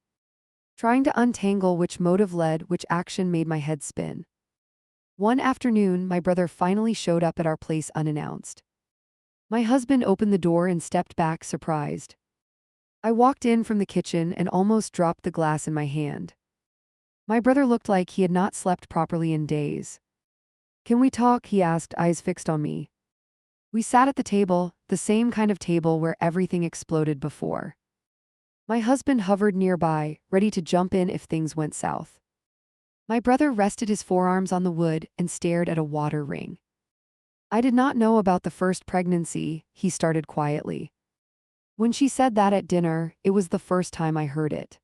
Trying to untangle which motive led, which action made my head spin. One afternoon, my brother finally showed up at our place unannounced. My husband opened the door and stepped back, surprised. I walked in from the kitchen and almost dropped the glass in my hand. My brother looked like he had not slept properly in days. "Can we talk?" he asked, eyes fixed on me. We sat at the table, the same kind of table where everything exploded before. My husband hovered nearby, ready to jump in if things went south. My brother rested his forearms on the wood and stared at a water ring. "I did not know about the first pregnancy," he started quietly. "When she said that at dinner, it was the first time I heard it."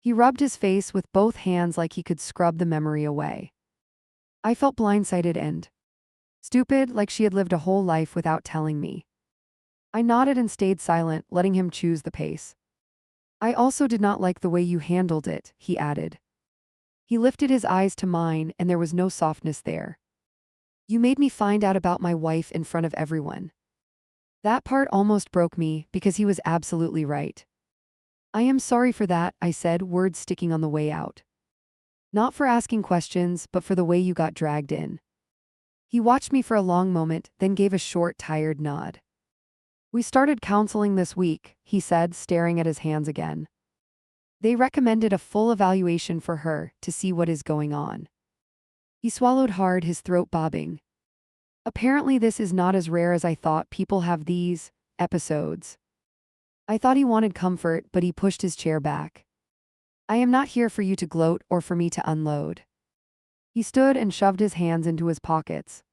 He rubbed his face with both hands like he could scrub the memory away. I felt blindsided and stupid, like she had lived a whole life without telling me. I nodded and stayed silent, letting him choose the pace. "I also did not like the way you handled it," he added. He lifted his eyes to mine, and there was no softness there. "You made me find out about my wife in front of everyone." That part almost broke me, because he was absolutely right. "I am sorry for that," I said, words sticking on the way out. "Not for asking questions, but for the way you got dragged in." He watched me for a long moment, then gave a short, tired nod. "We started counseling this week," he said, staring at his hands again. "They recommended a full evaluation for her to see what is going on." He swallowed hard, his throat bobbing. "Apparently this is not as rare as I thought. People have these episodes." I thought he wanted comfort, but he pushed his chair back. "I am not here for you to gloat or for me to unload." He stood and shoved his hands into his pockets.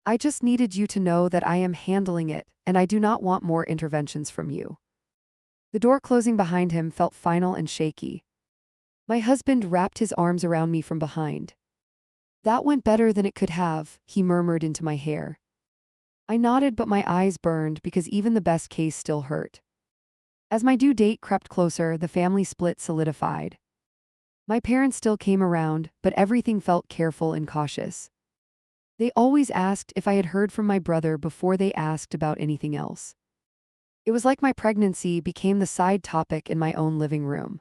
"I just needed you to know that I am handling it, and I do not want more interventions from you." The door closing behind him felt final and shaky. My husband wrapped his arms around me from behind. "That went better than it could have," he murmured into my hair. I nodded, but my eyes burned because even the best case still hurt. As my due date crept closer, the family split solidified. My parents still came around, but everything felt careful and cautious. They always asked if I had heard from my brother before they asked about anything else. It was like my pregnancy became the side topic in my own living room.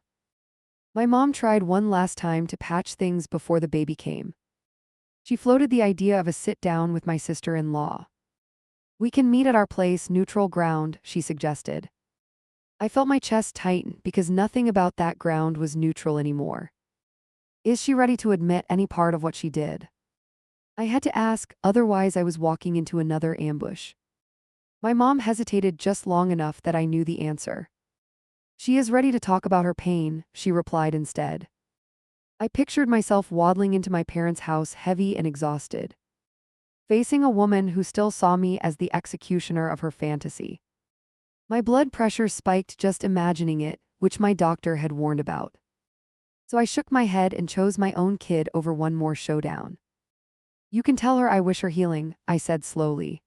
My mom tried one last time to patch things before the baby came. She floated the idea of a sit-down with my sister-in-law. "We can meet at our place, neutral ground," she suggested. I felt my chest tighten because nothing about that ground was neutral anymore. Is she ready to admit any part of what she did? I had to ask, otherwise I was walking into another ambush. My mom hesitated just long enough that I knew the answer. "She is ready to talk about her pain," she replied instead. I pictured myself waddling into my parents' house heavy and exhausted, facing a woman who still saw me as the executioner of her fantasy. My blood pressure spiked just imagining it, which my doctor had warned about. So I shook my head and chose my own kid over one more showdown. "You can tell her I wish her healing," I said slowly.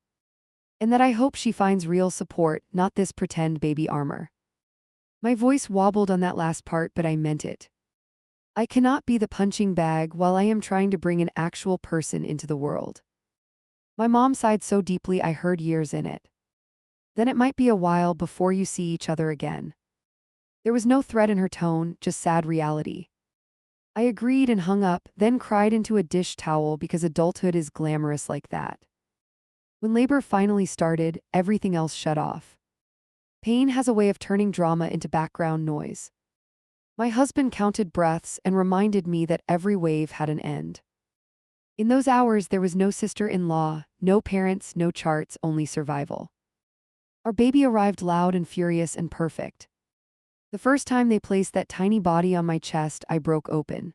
and that I hope she finds real support, not this pretend baby armor. My voice wobbled on that last part, but I meant it. I cannot be the punching bag while I am trying to bring an actual person into the world. My mom sighed so deeply I heard years in it. Then it might be a while before you see each other again. There was no threat in her tone, just sad reality. I agreed and hung up, then cried into a dish towel because adulthood is glamorous like that. When labor finally started, everything else shut off. Pain has a way of turning drama into background noise. My husband counted breaths and reminded me that every wave had an end. In those hours there was no sister-in-law, no parents, no charts, only survival. Our baby arrived loud and furious and perfect. The first time they placed that tiny body on my chest, I broke open.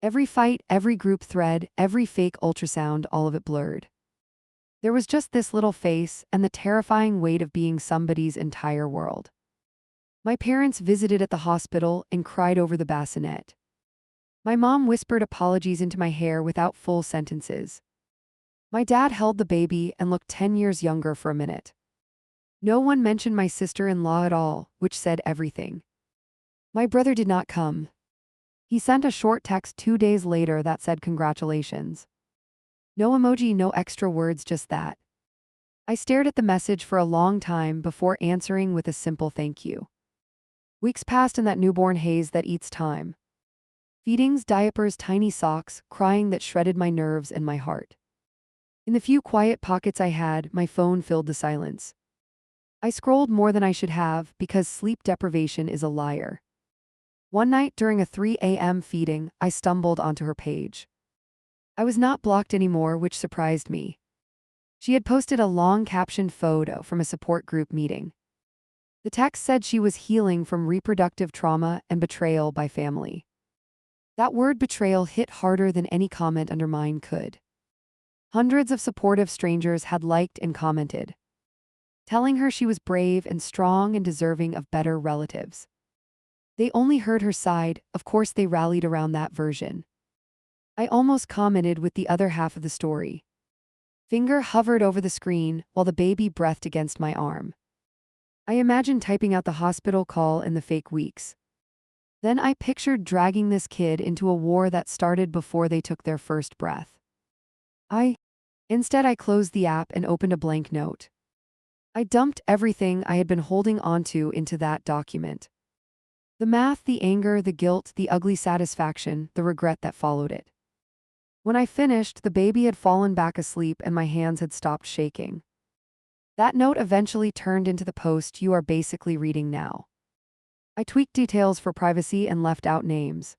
Every fight, every group thread, every fake ultrasound, all of it blurred. There was just this little face and the terrifying weight of being somebody's entire world. My parents visited at the hospital and cried over the bassinet. My mom whispered apologies into my hair without full sentences. My dad held the baby and looked 10 years younger for a minute. No one mentioned my sister-in-law at all, which said everything. My brother did not come. He sent a short text 2 days later that said congratulations. No emoji, no extra words, just that. I stared at the message for a long time before answering with a simple thank you. Weeks passed in that newborn haze that eats time. Feedings, diapers, tiny socks, crying that shredded my nerves and my heart. In the few quiet pockets I had, my phone filled the silence. I scrolled more than I should have because sleep deprivation is a liar. One night during a 3 a.m. feeding, I stumbled onto her page. I was not blocked anymore, which surprised me. She had posted a long captioned photo from a support group meeting. The text said she was healing from reproductive trauma and betrayal by family. That word betrayal hit harder than any comment under mine could. Hundreds of supportive strangers had liked and commented, telling her she was brave and strong and deserving of better relatives. They only heard her side, of course they rallied around that version. I almost commented with the other half of the story. Finger hovered over the screen while the baby breathed against my arm. I imagined typing out the hospital call in the fake weeks. Then I pictured dragging this kid into a war that started before they took their first breath. Instead I closed the app and opened a blank note. I dumped everything I had been holding onto into that document. The math, the anger, the guilt, the ugly satisfaction, the regret that followed it. When I finished, the baby had fallen back asleep and my hands had stopped shaking. That note eventually turned into the post you are basically reading now. I tweaked details for privacy and left out names.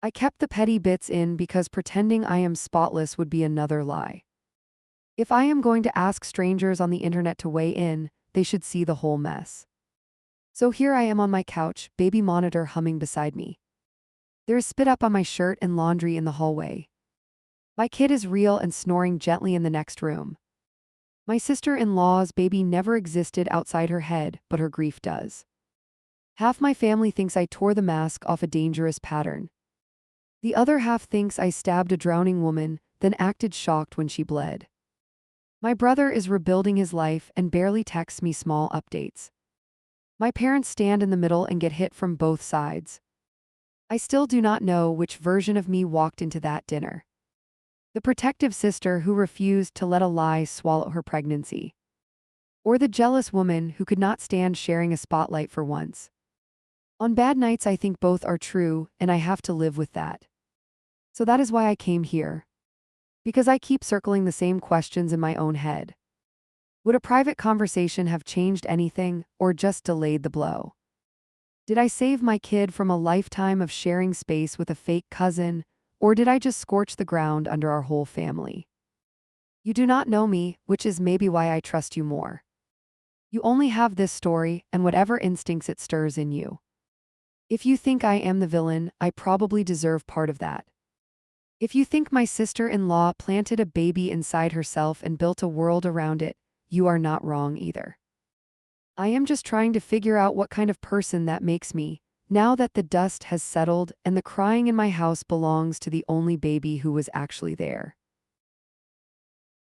I kept the petty bits in because pretending I am spotless would be another lie. If I am going to ask strangers on the internet to weigh in, they should see the whole mess. So here I am on my couch, baby monitor humming beside me. There is spit up on my shirt and laundry in the hallway. My kid is real and snoring gently in the next room. My sister-in-law's baby never existed outside her head, but her grief does. Half my family thinks I tore the mask off a dangerous pattern. The other half thinks I stabbed a drowning woman, then acted shocked when she bled. My brother is rebuilding his life and barely texts me small updates. My parents stand in the middle and get hit from both sides. I still do not know which version of me walked into that dinner. The protective sister who refused to let a lie swallow her pregnancy. Or the jealous woman who could not stand sharing a spotlight for once. On bad nights I think both are true, and I have to live with that. So that is why I came here. Because I keep circling the same questions in my own head. Would a private conversation have changed anything, or just delayed the blow? Did I save my kid from a lifetime of sharing space with a fake cousin, or did I just scorch the ground under our whole family? You do not know me, which is maybe why I trust you more. You only have this story and whatever instincts it stirs in you. If you think I am the villain, I probably deserve part of that. If you think my sister-in-law planted a baby inside herself and built a world around it, you are not wrong either. I am just trying to figure out what kind of person that makes me, now that the dust has settled and the crying in my house belongs to the only baby who was actually there.